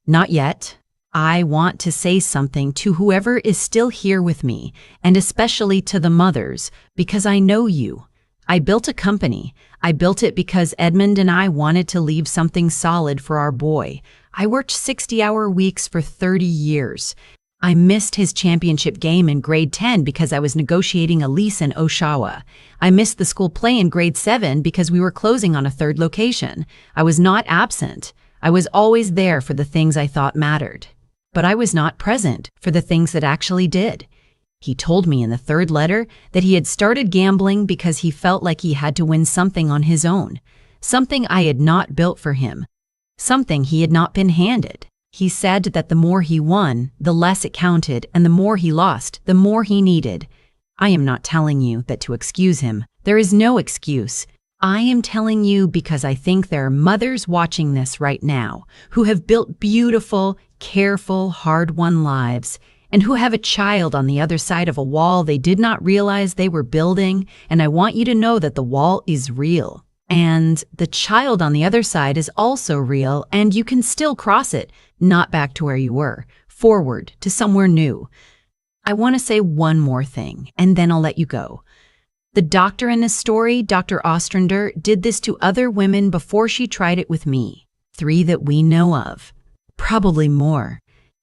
Not yet. I want to say something to whoever is still here with me, and especially to the mothers, because I know you. I built a company. I built it because Edmund and I wanted to leave something solid for our boy. I worked 60-hour weeks for 30 years. I missed his championship game in grade 10 because I was negotiating a lease in Oshawa. I missed the school play in grade 7 because we were closing on a 3rd location. I was not absent. I was always there for the things I thought mattered. But I was not present for the things that actually did. He told me in the 3rd letter that he had started gambling because he felt like he had to win something on his own, something I had not built for him, something he had not been handed. He said that the more he won, the less it counted, and the more he lost, the more he needed. I am not telling you that to excuse him. There is no excuse. I am telling you because I think there are mothers watching this right now who have built beautiful, careful, hard-won lives, and who have a child on the other side of a wall they did not realize they were building, and I want you to know that the wall is real. And the child on the other side is also real, and you can still cross it, not back to where you were, forward to somewhere new. I want to say one more thing, and then I'll let you go. The doctor in this story, Dr. Ostrander, did this to other women before she tried it with me. 3 that we know of. Probably more.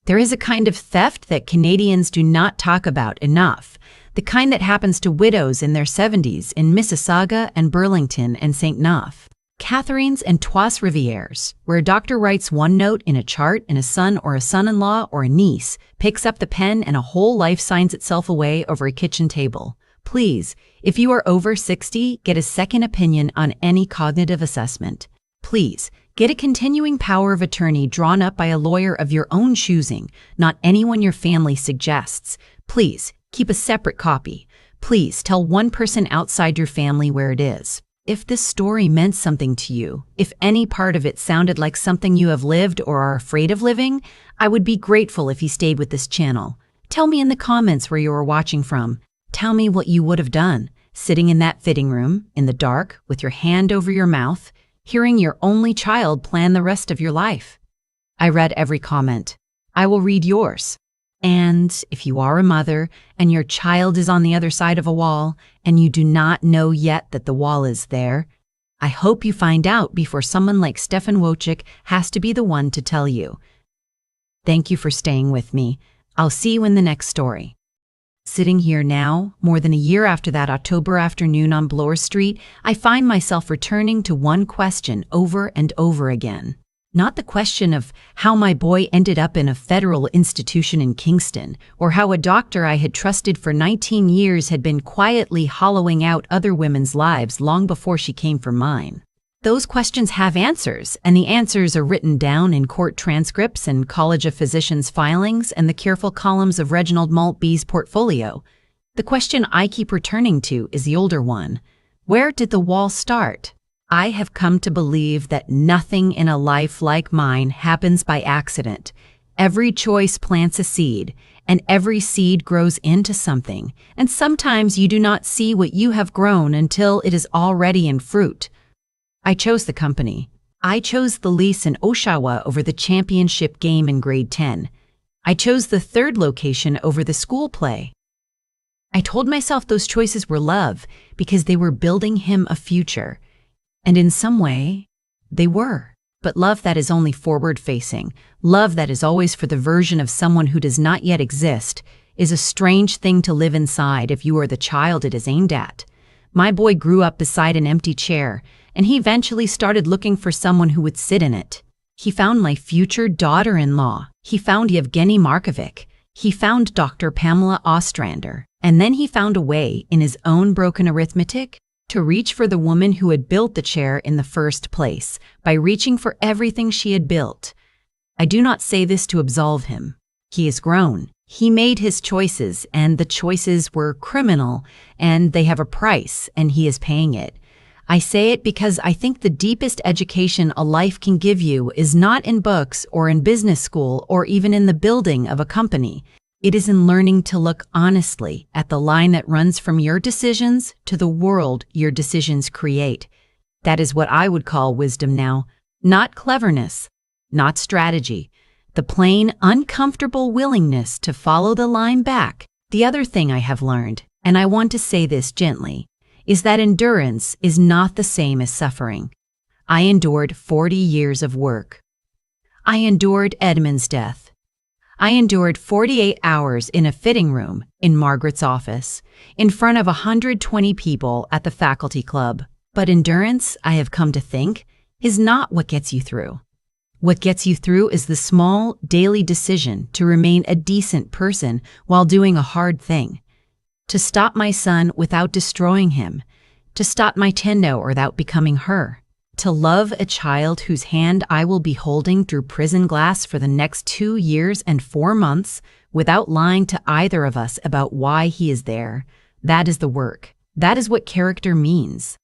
There is a kind of theft that Canadians do not talk about enough. The kind that happens to widows in their 70s in Mississauga and Burlington and St. Neuf. Catherine's and Trois-Rivières, where a doctor writes one note in a chart and a son or a son-in-law or a niece picks up the pen and a whole life signs itself away over a kitchen table. Please, if you are over 60, get a second opinion on any cognitive assessment. Please, get a continuing power of attorney drawn up by a lawyer of your own choosing, not anyone your family suggests. Please, keep a separate copy. Please tell one person outside your family where it is. If this story meant something to you, if any part of it sounded like something you have lived or are afraid of living, I would be grateful if you stayed with this channel. Tell me in the comments where you are watching from. Tell me what you would have done, sitting in that fitting room, in the dark, with your hand over your mouth, hearing your only child plan the rest of your life. I read every comment. I will read yours. And if you are a mother and your child is on the other side of a wall and you do not know yet that the wall is there, I hope you find out before someone like Stefan Wojcik has to be the one to tell you. Thank you for staying with me. I'll see you in the next story. Sitting here now, more than a year after that October afternoon on Bloor Street, I find myself returning to one question over and over again. Not the question of how my boy ended up in a federal institution in Kingston, or how a doctor I had trusted for 19 years had been quietly hollowing out other women's lives long before she came for mine. Those questions have answers, and the answers are written down in court transcripts and College of Physicians filings and the careful columns of Reginald Maltby's portfolio. The question I keep returning to is the older one. Where did the wall start? I have come to believe that nothing in a life like mine happens by accident. Every choice plants a seed, and every seed grows into something, and sometimes you do not see what you have grown until it is already in fruit. I chose the company. I chose the lease in Oshawa over the championship game in grade 10. I chose the third location over the school play. I told myself those choices were love because they were building him a future. And in some way, they were. But love that is only forward-facing, love that is always for the version of someone who does not yet exist, is a strange thing to live inside if you are the child it is aimed at. My boy grew up beside an empty chair, and he eventually started looking for someone who would sit in it. He found my future daughter-in-law. He found Yevgeny Markovic. He found Dr. Pamela Ostrander. And then he found a way, in his own broken arithmetic, to reach for the woman who had built the chair in the first place, by reaching for everything she had built. I do not say this to absolve him. He is grown. He made his choices, and the choices were criminal, and they have a price, and he is paying it. I say it because I think the deepest education a life can give you is not in books or in business school or even in the building of a company. It is in learning to look honestly at the line that runs from your decisions to the world your decisions create. That is what I would call wisdom now, not cleverness, not strategy, the plain, uncomfortable willingness to follow the line back. The other thing I have learned, and I want to say this gently, is that endurance is not the same as suffering. I endured 40 years of work. I endured Edmund's death. I endured 48 hours in a fitting room in Margaret's office, in front of 120 people at the faculty club. But endurance, I have come to think, is not what gets you through. What gets you through is the small, daily decision to remain a decent person while doing a hard thing. To stop my son without destroying him. To stop my Tendo without becoming her. To love a child whose hand I will be holding through prison glass for the next 2 years and 4 months without lying to either of us about why he is there. That is the work. That is what character means.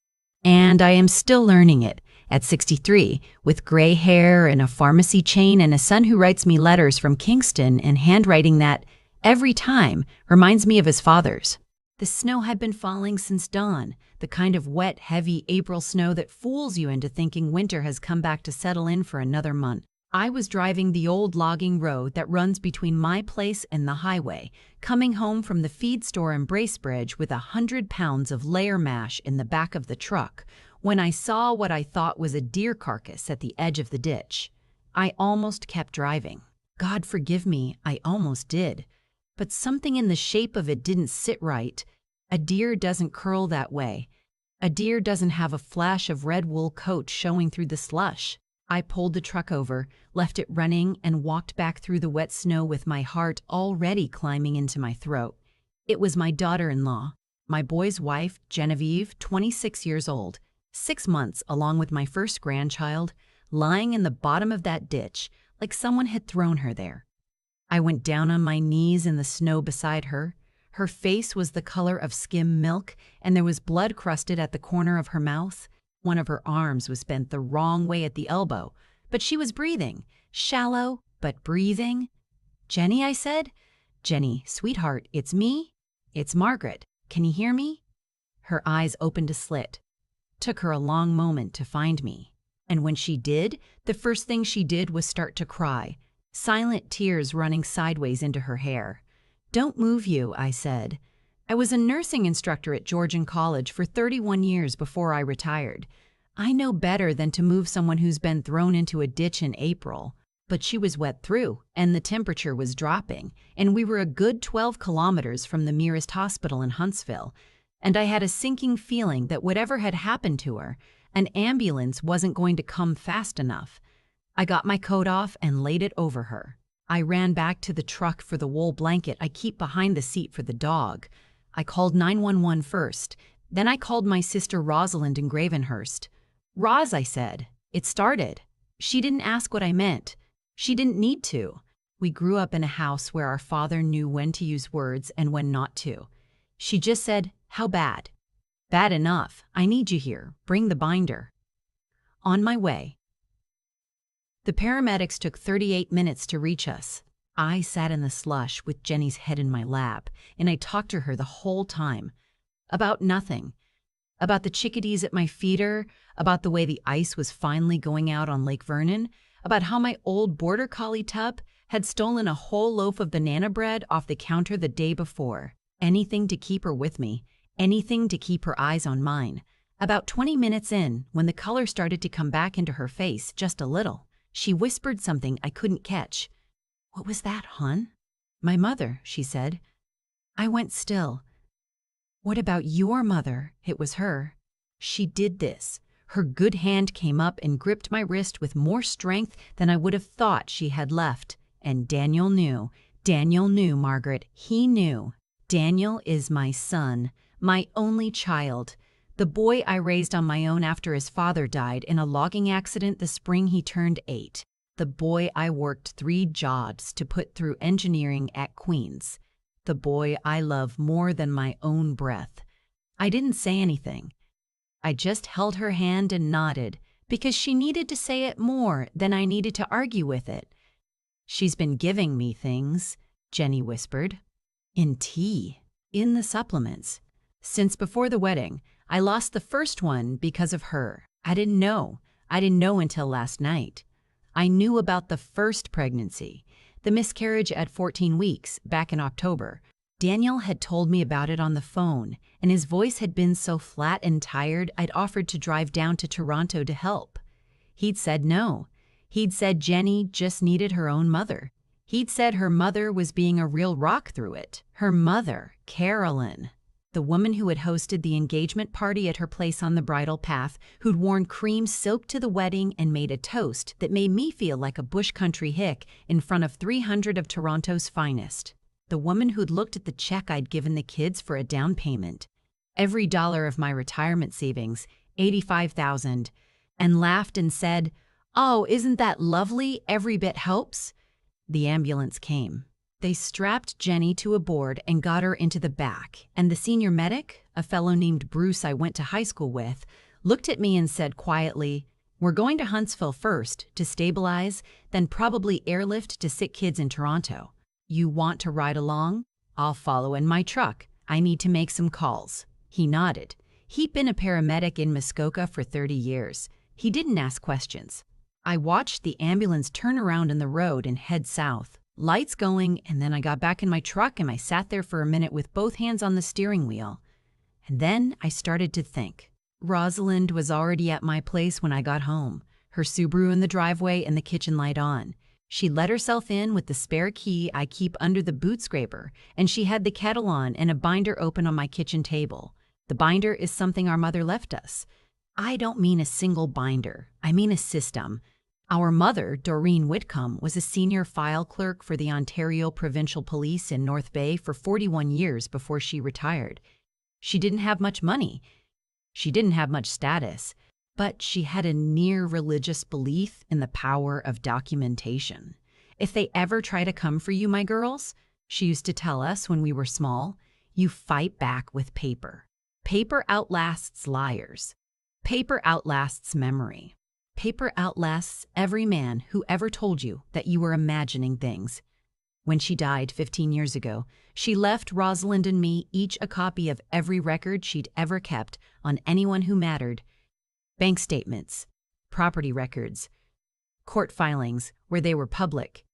And I am still learning it at 63, with gray hair and a pharmacy chain and a son who writes me letters from Kingston and handwriting that Every time reminds me of his father's. The snow had been falling since dawn, the kind of wet, heavy April snow that fools you into thinking winter has come back to settle in for another month. I was driving the old logging road that runs between my place and the highway, coming home from the feed store in Bracebridge with 100 pounds of layer mash in the back of the truck, when I saw what I thought was a deer carcass at the edge of the ditch. I almost kept driving. God forgive me, I almost did. But something in the shape of it didn't sit right. A deer doesn't curl that way. A deer doesn't have a flash of red wool coat showing through the slush. I pulled the truck over, left it running, and walked back through the wet snow with my heart already climbing into my throat. It was my daughter-in-law, my boy's wife, Genevieve, 26 years old, 6 months along with my first grandchild, lying in the bottom of that ditch like someone had thrown her there. I went down on my knees in the snow beside her. Her face was the color of skim milk, and there was blood crusted at the corner of her mouth. One of her arms was bent the wrong way at the elbow, but she was breathing, shallow, but breathing. "Jenny," I said. "Jenny, sweetheart, it's me. It's Margaret. Can you hear me?" Her eyes opened a slit. Took her a long moment to find me. And when she did, the first thing she did was start to cry, silent tears running sideways into her hair. "Don't move you," I said. I was a nursing instructor at Georgian College for 31 years before I retired. I know better than to move someone who's been thrown into a ditch in April. But she was wet through, and the temperature was dropping, and we were a good 12 kilometers from the nearest hospital in Huntsville, and I had a sinking feeling that whatever had happened to her, an ambulance wasn't going to come fast enough. I got my coat off and laid it over her. I ran back to the truck for the wool blanket I keep behind the seat for the dog. I called 911 first. Then I called my sister Rosalind in Gravenhurst. "Roz," I said, "it started." She didn't ask what I meant. She didn't need to. We grew up in a house where our father knew when to use words and when not to. She just said, "How bad?" "Bad enough. I need you here. Bring the binder." On my way. The paramedics took 38 minutes to reach us. I sat in the slush with Jenny's head in my lap, and I talked to her the whole time. About nothing. About the chickadees at my feeder, about the way the ice was finally going out on Lake Vernon, about how my old border collie Tup had stolen a whole loaf of banana bread off the counter the day before. Anything to keep her with me, anything to keep her eyes on mine. About 20 minutes in, when the color started to come back into her face just a little, she whispered something I couldn't catch. "What was that, hon?" "My mother," she said. I went still. "What about your mother?" It was her. She did this. Her good hand came up and gripped my wrist with more strength than I would have thought she had left. And Daniel knew. Daniel knew, Margaret. He knew. Daniel is my son, my only child. The boy I raised on my own after his father died in a logging accident the spring he turned 8. The boy I worked 3 jobs to put through engineering at Queen's. The boy I love more than my own breath. I didn't say anything. I just held her hand and nodded, because she needed to say it more than I needed to argue with it. "She's been giving me things," Jenny whispered. "In tea. In the supplements. Since before the wedding, I lost the first one because of her. I didn't know. I didn't know until last night. I knew about the first pregnancy, the miscarriage at 14 weeks, back in October. Daniel had told me about it on the phone, and his voice had been so flat and tired I'd offered to drive down to Toronto to help. He'd said no. He'd said Jenny just needed her own mother. He'd said her mother was being a real rock through it. Her mother, Carolyn. The woman who had hosted the engagement party at her place on the bridal path, who'd worn cream silk to the wedding and made a toast that made me feel like a bush country hick in front of 300 of Toronto's finest. The woman who'd looked at the check I'd given the kids for a down payment, every dollar of my retirement savings, $85,000, and laughed and said, "Oh, isn't that lovely? Every bit helps." The ambulance came. They strapped Jenny to a board and got her into the back, and the senior medic, a fellow named Bruce I went to high school with, looked at me and said quietly, "We're going to Huntsville first to stabilize, then probably airlift to sick kids in Toronto. You want to ride along? I'll follow in my truck. I need to make some calls." He nodded. He'd been a paramedic in Muskoka for 30 years. He didn't ask questions. I watched the ambulance turn around in the road and head south. Lights going, and then I got back in my truck and I sat there for a minute with both hands on the steering wheel. And then I started to think. Rosalind was already at my place when I got home, her Subaru in the driveway and the kitchen light on. She let herself in with the spare key I keep under the boot scraper, and she had the kettle on and a binder open on my kitchen table. The binder is something our mother left us. I don't mean a single binder. I mean a system. Our mother, Doreen Whitcomb, was a senior file clerk for the Ontario Provincial Police in North Bay for 41 years before she retired. She didn't have much money. She didn't have much status. But she had a near-religious belief in the power of documentation. If they ever try to come for you, my girls, she used to tell us when we were small, you fight back with paper. Paper outlasts liars. Paper outlasts memory. Paper outlasts every man who ever told you that you were imagining things. When she died 15 years ago, she left Rosalind and me each a copy of every record she'd ever kept on anyone who mattered. Bank statements, property records, court filings where they were public,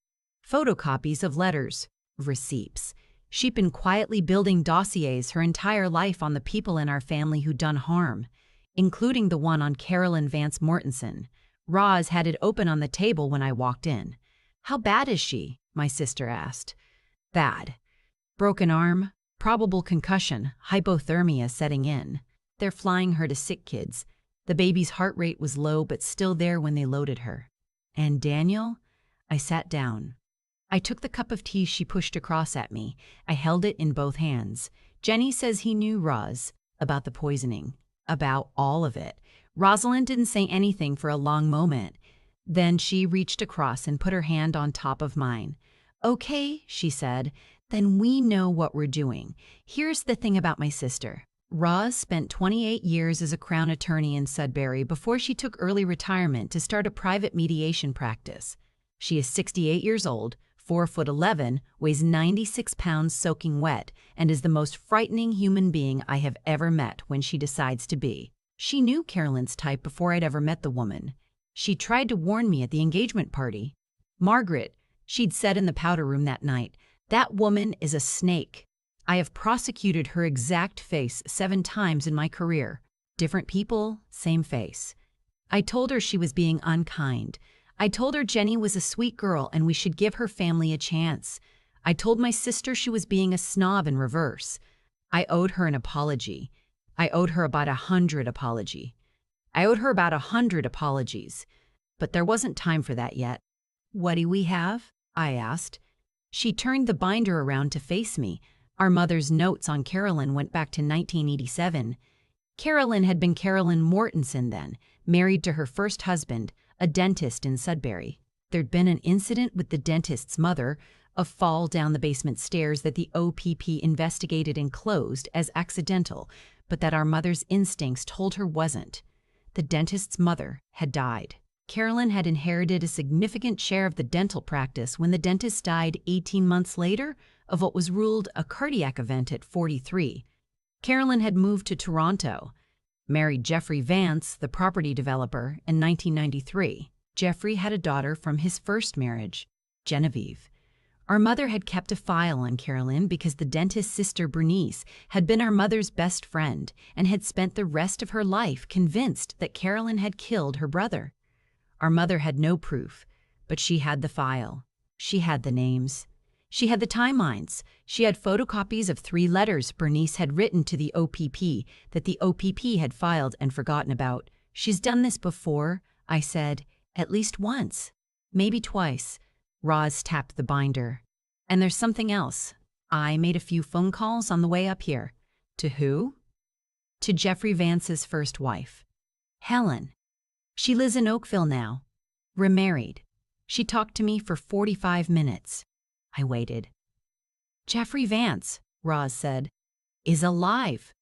photocopies of letters, receipts. She'd been quietly building dossiers her entire life on the people in our family who'd done harm, including the one on Carolyn Vance Mortensen. Roz had it open on the table when I walked in. "How bad is she?" my sister asked. "Bad. Broken arm, probable concussion, hypothermia setting in. They're flying her to sick kids." The baby's heart rate was low but still there when they loaded her. "And Daniel?" I sat down. I took the cup of tea she pushed across at me. I held it in both hands. "Jenny says he knew Roz about the poisoning, about all of it." Rosalind didn't say anything for a long moment. Then she reached across and put her hand on top of mine. "Okay," she said, "then we know what we're doing. Here's the thing about my sister. Roz spent 28 years as a Crown attorney in Sudbury before she took early retirement to start a private mediation practice. She is 68 years old, 4'11", weighs 96 pounds soaking wet, and is the most frightening human being I have ever met when she decides to be. She knew Carolyn's type before I'd ever met the woman. She tried to warn me at the engagement party. "Margaret," she'd said in the powder room that night, "that woman is a snake." I have prosecuted her exact face 7 times in my career. Different people, same face. I told her she was being unkind. I told her Jenny was a sweet girl and we should give her family a chance. I told my sister she was being a snob in reverse. I owed her an apology. I owed her about 100 apologies. I owed her about 100 apologies. But there wasn't time for that yet. "What do we have?" I asked. She turned the binder around to face me. Our mother's notes on Carolyn went back to 1987. Carolyn had been Carolyn Mortensen then, married to her first husband, a dentist in Sudbury. There'd been an incident with the dentist's mother, a fall down the basement stairs that the OPP investigated and closed as accidental, but that our mother's instincts told her wasn't. The dentist's mother had died. Carolyn had inherited a significant share of the dental practice when the dentist died 18 months later of what was ruled a cardiac event at 43. Carolyn had moved to Toronto, married Jeffrey Vance, the property developer, in 1993. Jeffrey had a daughter from his first marriage, Genevieve. Our mother had kept a file on Carolyn because the dentist's sister, Bernice, had been our mother's best friend and had spent the rest of her life convinced that Carolyn had killed her brother. Our mother had no proof, but she had the file. She had the names. She had the timelines. She had photocopies of 3 letters Bernice had written to the OPP that the OPP had filed and forgotten about. "She's done this before," I said, "at least once, maybe twice." Roz tapped the binder. "And there's something else. I made a few phone calls on the way up here." "To who?" "To Jeffrey Vance's first wife, Helen. She lives in Oakville now, remarried. She talked to me for 45 minutes. I waited. "Jeffrey Vance," Roz said, "is alive."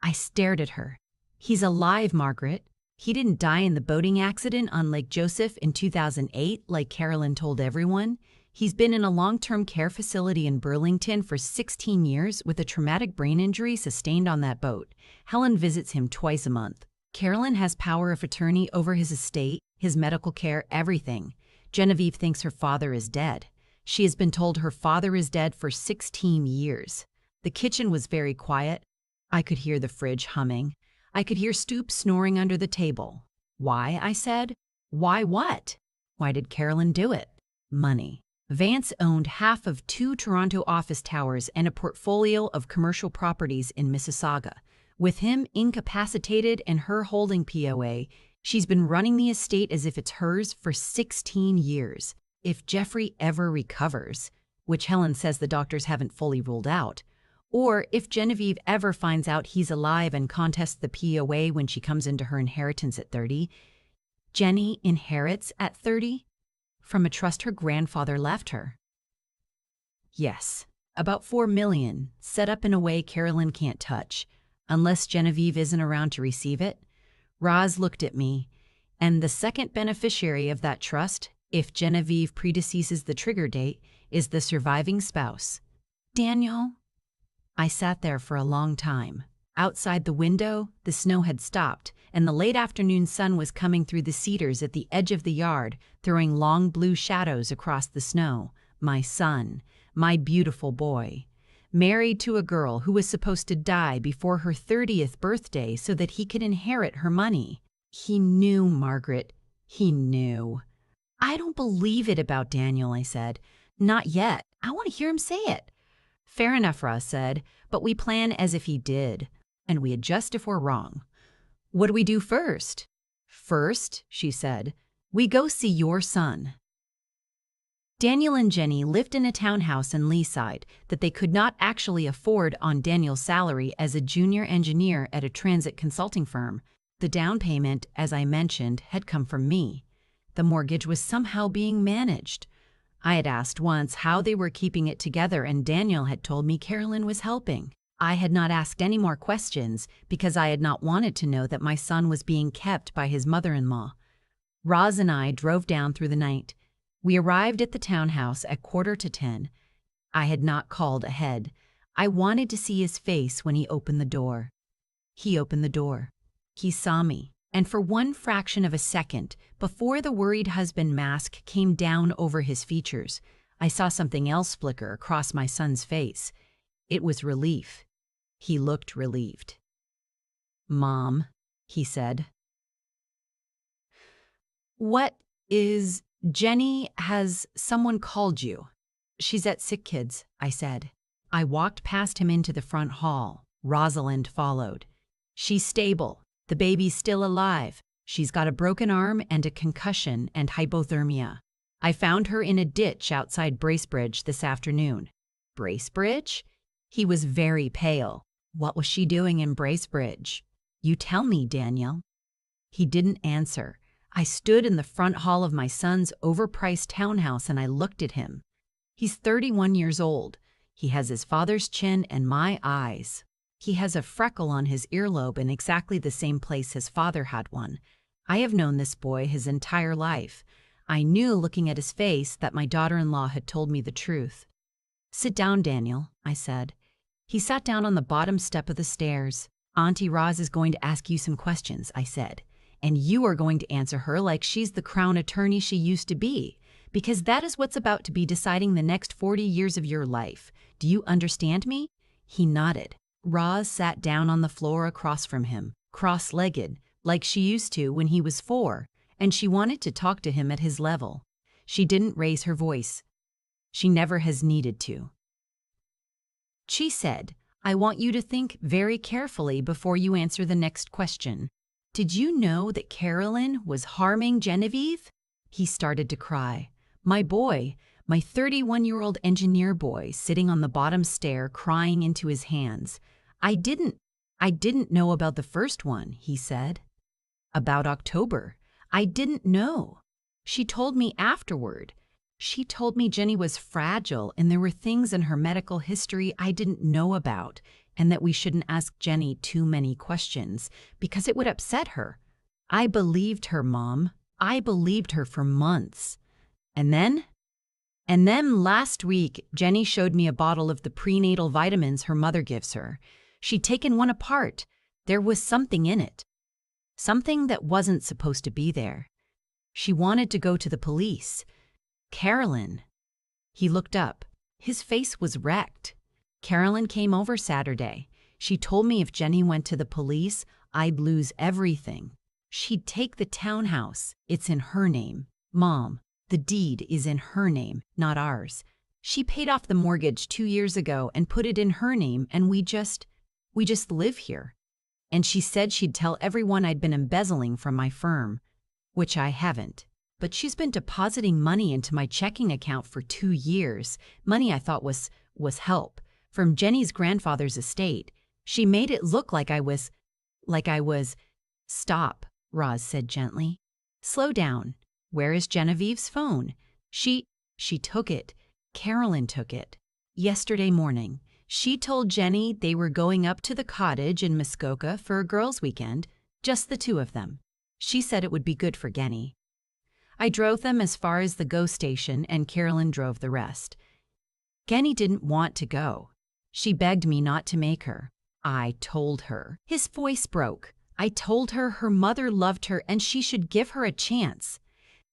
I stared at her. "He's alive, Margaret. He didn't die in the boating accident on Lake Joseph in 2008 like Carolyn told everyone. He's been in a long-term care facility in Burlington for 16 years with a traumatic brain injury sustained on that boat. Helen visits him twice a month. Carolyn has power of attorney over his estate, his medical care, everything. Genevieve thinks her father is dead. She has been told her father is dead for 16 years. The kitchen was very quiet. I could hear the fridge humming. I could hear Stoop snoring under the table. Why, I said. Why what? Why did Carolyn do it? Money. Vance owned half of 2 Toronto office towers and a portfolio of commercial properties in Mississauga. With him incapacitated and her holding POA, she's been running the estate as if it's hers for 16 years. If Jeffrey ever recovers, which Helen says the doctors haven't fully ruled out, or if Genevieve ever finds out he's alive and contests the POA when she comes into her inheritance at 30, Jenny inherits at 30 from a trust her grandfather left her. Yes, about $4 million, set up in a way Carolyn can't touch, unless Genevieve isn't around to receive it. Roz looked at me, and the second beneficiary of that trust, if Genevieve predeceases the trigger date, is the surviving spouse. Daniel? I sat there for a long time. Outside the window, the snow had stopped, and the late afternoon sun was coming through the cedars at the edge of the yard, throwing long blue shadows across the snow. My son, my beautiful boy, married to a girl who was supposed to die before her 30th birthday so that he could inherit her money. He knew, Margaret. He knew. I don't believe it about Daniel, I said. Not yet. I want to hear him say it. Fair enough, Roz said, but we plan as if he did, and we adjust if we're wrong. What do we do first? First, she said, we go see your son. Daniel and Jenny lived in a townhouse in Leaside that they could not actually afford on Daniel's salary as a junior engineer at a transit consulting firm. The down payment, as I mentioned, had come from me. The mortgage was somehow being managed. I had asked once how they were keeping it together, and Daniel had told me Carolyn was helping. I had not asked any more questions because I had not wanted to know that my son was being kept by his mother-in-law. Roz and I drove down through the night. We arrived at the townhouse at 9:45. I had not called ahead. I wanted to see his face when he opened the door. He opened the door. He saw me. And for one fraction of a second, before the worried husband mask came down over his features, I saw something else flicker across my son's face. It was relief. He looked relieved. Mom, he said. What is... Jenny, has someone called you? She's at Sick Kids, I said. I walked past him into the front hall. Rosalind followed. She's stable. The baby's still alive. She's got a broken arm and a concussion and hypothermia. I found her in a ditch outside Bracebridge this afternoon. Bracebridge? He was very pale. What was she doing in Bracebridge? You tell me, Daniel. He didn't answer. I stood in the front hall of my son's overpriced townhouse and I looked at him. He's 31 years old. He has his father's chin and my eyes. He has a freckle on his earlobe in exactly the same place his father had one. I have known this boy his entire life. I knew, looking at his face, that my daughter-in-law had told me the truth. Sit down, Daniel, I said. He sat down on the bottom step of the stairs. Auntie Roz is going to ask you some questions, I said. And you are going to answer her like she's the crown attorney she used to be, because that is what's about to be deciding the next 40 years of your life. Do you understand me? He nodded. Roz sat down on the floor across from him, cross-legged, like she used to when he was 4, and she wanted to talk to him at his level. She didn't raise her voice. She never has needed to. She said, I want you to think very carefully before you answer the next question. Did you know that Carolyn was harming Genevieve? He started to cry. My boy, my 31-year-old engineer boy, sitting on the bottom stair crying into his hands. I didn't know about the first one, he said. About October. I didn't know. She told me afterward. She told me Jenny was fragile and there were things in her medical history I didn't know about, and that we shouldn't ask Jenny too many questions because it would upset her. I believed her, Mom. I believed her for months. And then And then last week, Jenny showed me a bottle of the prenatal vitamins her mother gives her. She'd taken one apart. There was something in it. Something that wasn't supposed to be there. She wanted to go to the police. Carolyn. He looked up. His face was wrecked. Carolyn came over Saturday. She told me if Jenny went to the police, I'd lose everything. She'd take the townhouse. It's in her name. Mom, the deed is in her name, not ours. She paid off the mortgage 2 years ago and put it in her name, and we just live here. And she said she'd tell everyone I'd been embezzling from my firm, which I haven't. But she's been depositing money into my checking account for 2 years, money I thought was help, from Jenny's grandfather's estate. She made it look like I was. Stop, Roz said gently. Slow down. Where is Genevieve's phone? She took it. Carolyn took it. Yesterday morning. She told Jenny they were going up to the cottage in Muskoka for a girls' weekend, just the two of them. She said it would be good for Genny. I drove them as far as the GO station and Carolyn drove the rest. Genny didn't want to go. She begged me not to make her. I told her. His voice broke. I told her her mother loved her and she should give her a chance.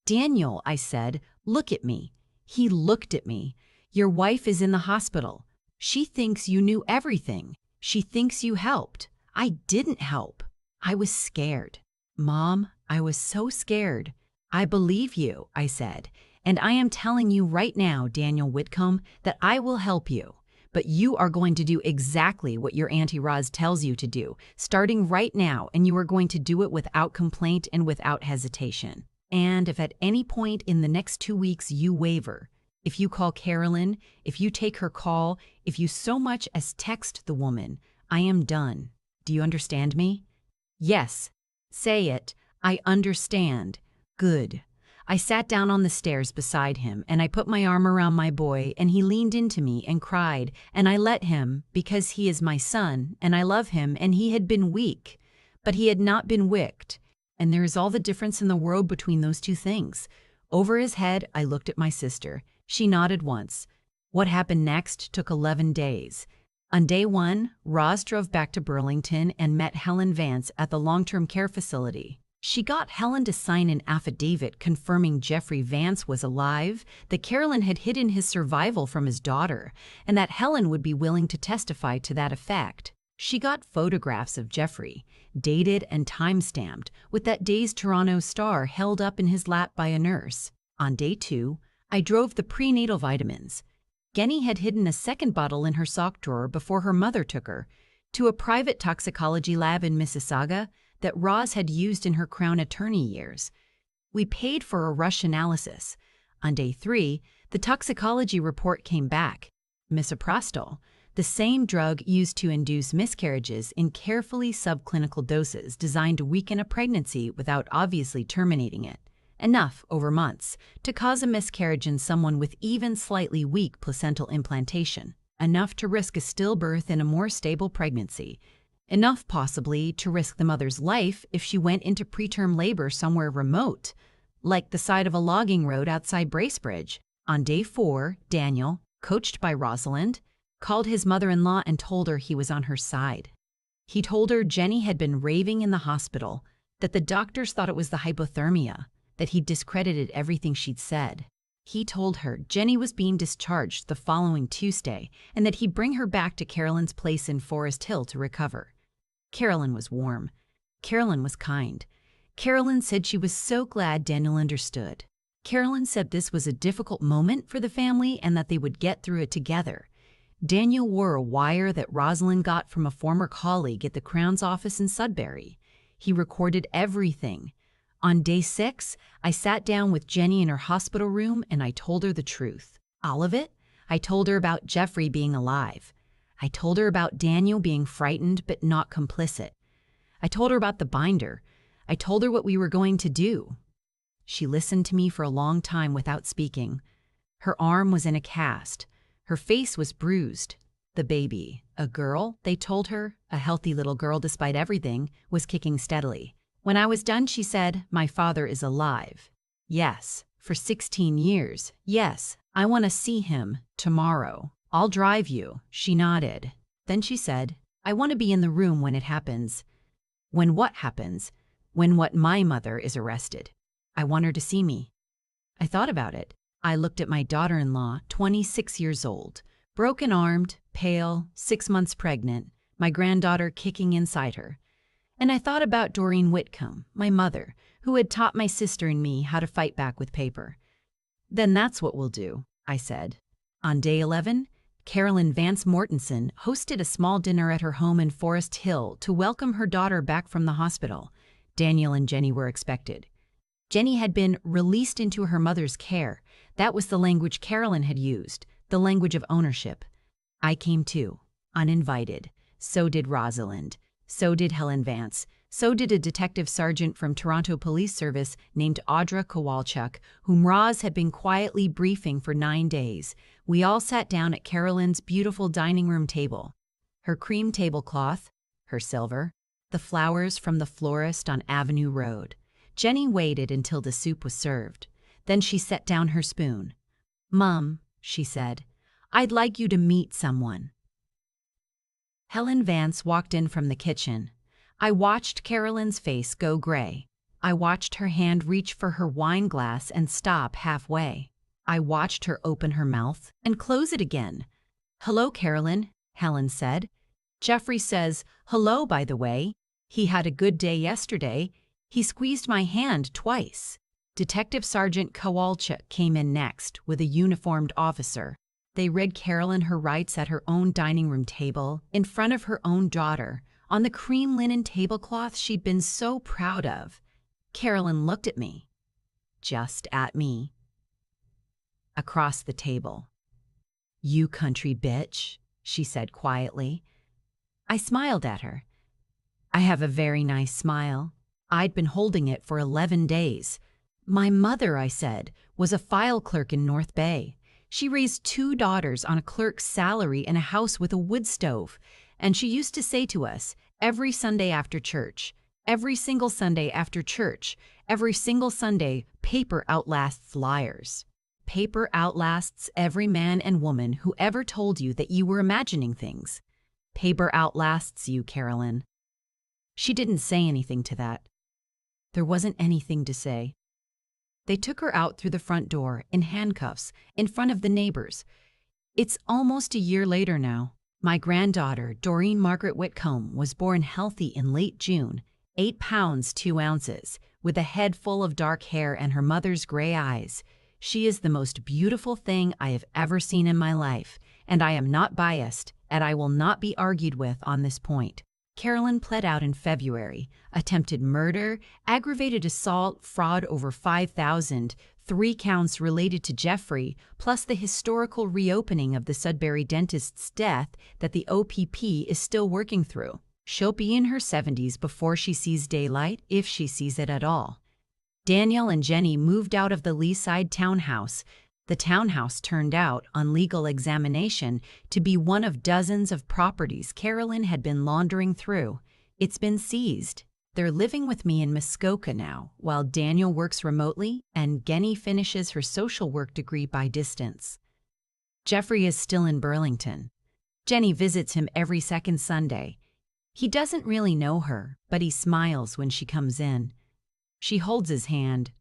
Daniel, I said, look at me. He looked at me. Your wife is in the hospital. She thinks you knew everything. She thinks you helped. I didn't help. I was scared. Mom, I was so scared. I believe you, I said, and I am telling you right now, Daniel Whitcomb, that I will help you. But you are going to do exactly what your Auntie Roz tells you to do, starting right now, and you are going to do it without complaint and without hesitation. And if at any point in the next 2 weeks you waver, if you call Carolyn, if you take her call, if you so much as text the woman, I am done. Do you understand me? Yes. Say it. I understand. Good. I sat down on the stairs beside him and I put my arm around my boy and he leaned into me and cried and I let him because he is my son and I love him and he had been weak, but he had not been wicked. And there is all the difference in the world between those two things. Over his head, I looked at my sister. She nodded once. What happened next took 11 days. On day 1, Roz drove back to Burlington and met Helen Vance at the long-term care facility. She got Helen to sign an affidavit confirming Jeffrey Vance was alive, that Carolyn had hidden his survival from his daughter, and that Helen would be willing to testify to that effect. She got photographs of Jeffrey, dated and time-stamped, with that day's Toronto Star held up in his lap by a nurse. On day 2, I drove the prenatal vitamins. Genny had hidden a second bottle in her sock drawer before her mother took her to a private toxicology lab in Mississauga that Roz had used in her Crown Attorney years. We paid for a rush analysis. On day 3, the toxicology report came back. Misoprostol, the same drug used to induce miscarriages in carefully subclinical doses designed to weaken a pregnancy without obviously terminating it. Enough, over months, to cause a miscarriage in someone with even slightly weak placental implantation. Enough to risk a stillbirth in a more stable pregnancy. Enough, possibly, to risk the mother's life if she went into preterm labor somewhere remote, like the side of a logging road outside Bracebridge. On day 4, Daniel, coached by Rosalind, called his mother-in-law and told her he was on her side. He told her Jenny had been raving in the hospital, that the doctors thought it was the hypothermia, that he discredited everything she'd said. He told her Jenny was being discharged the following Tuesday and that he'd bring her back to Carolyn's place in Forest Hill to recover. Carolyn was warm. Carolyn was kind. Carolyn said she was so glad Daniel understood. Carolyn said this was a difficult moment for the family and that they would get through it together. Daniel wore a wire that Rosalind got from a former colleague at the Crown's office in Sudbury. He recorded everything. On day 6, I sat down with Jenny in her hospital room and I told her the truth. All of it. I told her about Jeffrey being alive. I told her about Daniel being frightened but not complicit. I told her about the binder. I told her what we were going to do. She listened to me for a long time without speaking. Her arm was in a cast. Her face was bruised. The baby, a girl, they told her, a healthy little girl despite everything, was kicking steadily. When I was done, she said, "My father is alive." Yes, for 16 years. Yes, I want to see him tomorrow. I'll drive you. She nodded. Then she said, I want to be in the room when it happens. When what happens? When my mother is arrested. I want her to see me. I thought about it. I looked at my daughter-in-law, 26 years old, broken-armed, pale, 6 months pregnant, my granddaughter kicking inside her. And I thought about Doreen Whitcomb, my mother, who had taught my sister and me how to fight back with paper. Then that's what we'll do, I said. On day 11, Carolyn Vance Mortensen hosted a small dinner at her home in Forest Hill to welcome her daughter back from the hospital. Daniel and Jenny were expected. Jenny had been released into her mother's care. That was the language Carolyn had used, the language of ownership. I came too, uninvited. So did Rosalind. So did Helen Vance. So did a detective sergeant from Toronto Police Service named Audra Kowalchuk, whom Roz had been quietly briefing for 9 days. We all sat down at Carolyn's beautiful dining room table. Her cream tablecloth, her silver, the flowers from the florist on Avenue Road. Jenny waited until the soup was served. Then she set down her spoon. Mom, she said, I'd like you to meet someone. Helen Vance walked in from the kitchen. I watched Carolyn's face go gray. I watched her hand reach for her wine glass and stop halfway. I watched her open her mouth and close it again. Hello, Carolyn, Helen said. Jeffrey says, hello, by the way. He had a good day yesterday. He squeezed my hand twice. Detective Sergeant Kowalchuk came in next with a uniformed officer. They read Carolyn her rights at her own dining room table, in front of her own daughter, on the cream linen tablecloth she'd been so proud of. Carolyn looked at me. Just at me. Across the table. You country bitch, she said quietly. I smiled at her. I have a very nice smile. I'd been holding it for 11 days. My mother, I said, was a file clerk in North Bay. She raised 2 daughters on a clerk's salary in a house with a wood stove. And she used to say to us, every Sunday after church, every single Sunday after church, every single Sunday, paper outlasts liars. Paper outlasts every man and woman who ever told you that you were imagining things. Paper outlasts you, Carolyn. She didn't say anything to that. There wasn't anything to say. They took her out through the front door in handcuffs in front of the neighbors. It's almost a year later now. My granddaughter, Doreen Margaret Whitcomb, was born healthy in late June, 8 pounds 2 ounces, with a head full of dark hair and her mother's gray eyes. She is the most beautiful thing I have ever seen in my life, and I am not biased, and I will not be argued with on this point. Carolyn pled out in February, attempted murder, aggravated assault, fraud over $5,000, 3 counts related to Jeffrey, plus the historical reopening of the Sudbury dentist's death that the OPP is still working through. She'll be in her 70s before she sees daylight, if she sees it at all. Daniel and Jenny moved out of the Leaside townhouse. The townhouse turned out, on legal examination, to be one of dozens of properties Carolyn had been laundering through. It's been seized. They're living with me in Muskoka now, while Daniel works remotely and Jenny finishes her social work degree by distance. Jeffrey is still in Burlington. Jenny visits him every second Sunday. He doesn't really know her, but he smiles when she comes in. She holds his hand.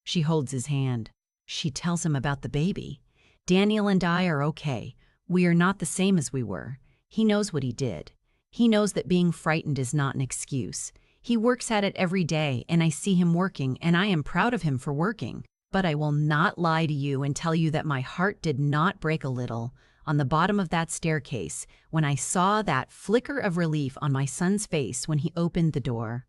She holds his hand. She tells him about the baby. Daniel and I are okay. We are not the same as we were. He knows what he did. He knows that being frightened is not an excuse. He works at it every day, and I see him working, and I am proud of him for working. But I will not lie to you and tell you that my heart did not break a little on the bottom of that staircase when I saw that flicker of relief on my son's face when he opened the door.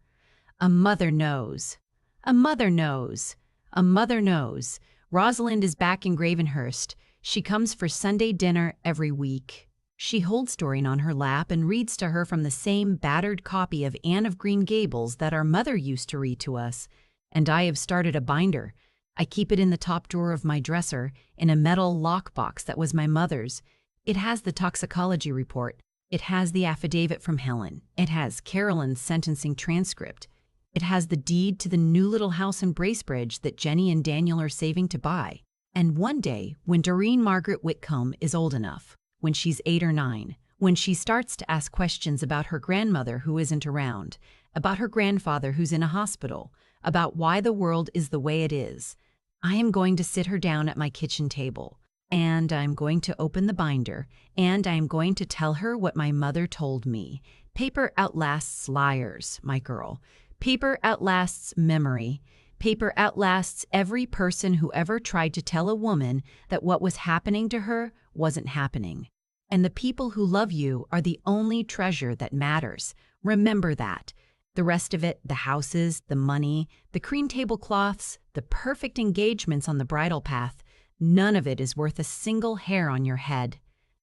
A mother knows. A mother knows. A mother knows. Rosalind is back in Gravenhurst. She comes for Sunday dinner every week. She holds Doreen on her lap and reads to her from the same battered copy of Anne of Green Gables that our mother used to read to us. And I have started a binder. I keep it in the top drawer of my dresser, in a metal lockbox that was my mother's. It has the toxicology report. It has the affidavit from Helen. It has Carolyn's sentencing transcript. It has the deed to the new little house in Bracebridge that Jenny and Daniel are saving to buy. And one day, when Doreen Margaret Whitcomb is old enough, when she's 8 or 9, when she starts to ask questions about her grandmother who isn't around, about her grandfather who's in a hospital, about why the world is the way it is, I am going to sit her down at my kitchen table, and I'm going to open the binder, and I'm going to tell her what my mother told me. Paper outlasts liars, my girl. Paper outlasts memory. Paper outlasts every person who ever tried to tell a woman that what was happening to her wasn't happening. And the people who love you are the only treasure that matters. Remember that. The rest of it, the houses, the money, the cream tablecloths, the perfect engagements on the bridal path, none of it is worth a single hair on your head.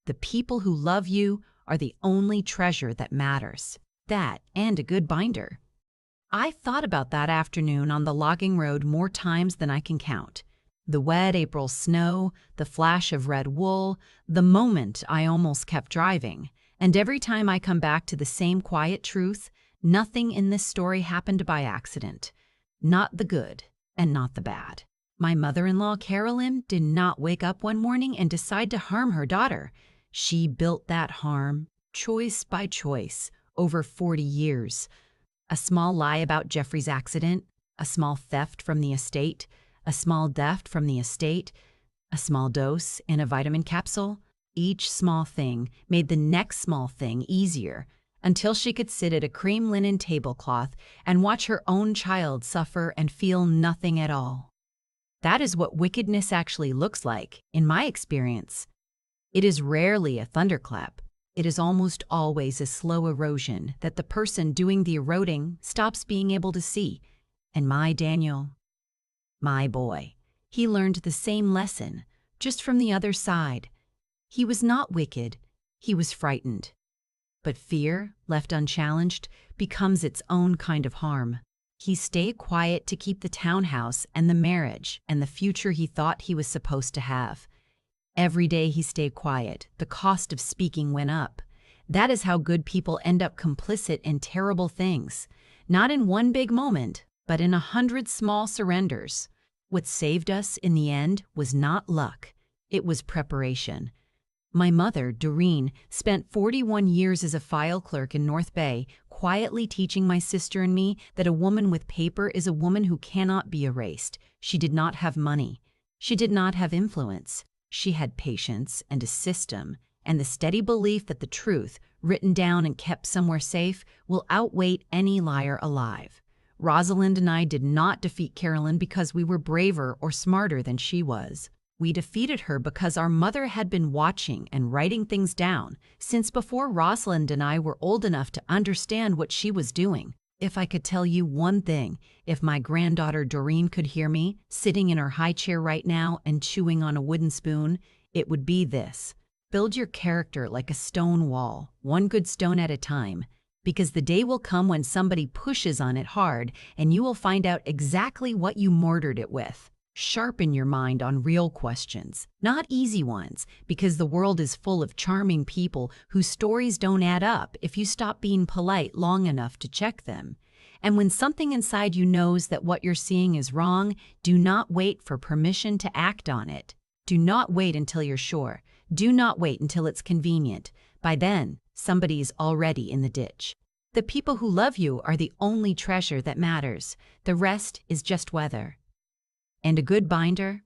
The people who love you are the only treasure that matters. That and a good binder. I thought about that afternoon on the logging road more times than I can count. The wet April snow, the flash of red wool, the moment I almost kept driving. And every time I come back to the same quiet truth, nothing in this story happened by accident. Not the good and not the bad. My mother-in-law, Carolyn, did not wake up one morning and decide to harm her daughter. She built that harm, choice by choice, over 40 years. A small lie about Jeffrey's accident, a small theft from the estate, a small death from the estate, a small dose in a vitamin capsule. Each small thing made the next small thing easier, until she could sit at a cream linen tablecloth and watch her own child suffer and feel nothing at all. That is what wickedness actually looks like, in my experience. It is rarely a thunderclap. It is almost always a slow erosion that the person doing the eroding stops being able to see. And my Daniel, my boy, he learned the same lesson, just from the other side. He was not wicked, he was frightened. But fear, left unchallenged, becomes its own kind of harm. He stayed quiet to keep the townhouse and the marriage and the future he thought he was supposed to have. Every day he stayed quiet, the cost of speaking went up. That is how good people end up complicit in terrible things. Not in one big moment, but in 100 small surrenders. What saved us in the end was not luck. It was preparation. My mother, Doreen, spent 41 years as a file clerk in North Bay, quietly teaching my sister and me that a woman with paper is a woman who cannot be erased. She did not have money. She did not have influence. She had patience and a system, and the steady belief that the truth, written down and kept somewhere safe, will outweigh any liar alive. Rosalind and I did not defeat Carolyn because we were braver or smarter than she was. We defeated her because our mother had been watching and writing things down since before Rosalind and I were old enough to understand what she was doing. If I could tell you one thing, if my granddaughter Doreen could hear me, sitting in her high chair right now and chewing on a wooden spoon, it would be this. Build your character like a stone wall, one good stone at a time, because the day will come when somebody pushes on it hard and you will find out exactly what you mortared it with. Sharpen your mind on real questions, not easy ones, because the world is full of charming people whose stories don't add up if you stop being polite long enough to check them. And when something inside you knows that what you're seeing is wrong, do not wait for permission to act on it. Do not wait until you're sure. Do not wait until it's convenient. By then, somebody is already in the ditch. The people who love you are the only treasure that matters. The rest is just weather. And a good binder?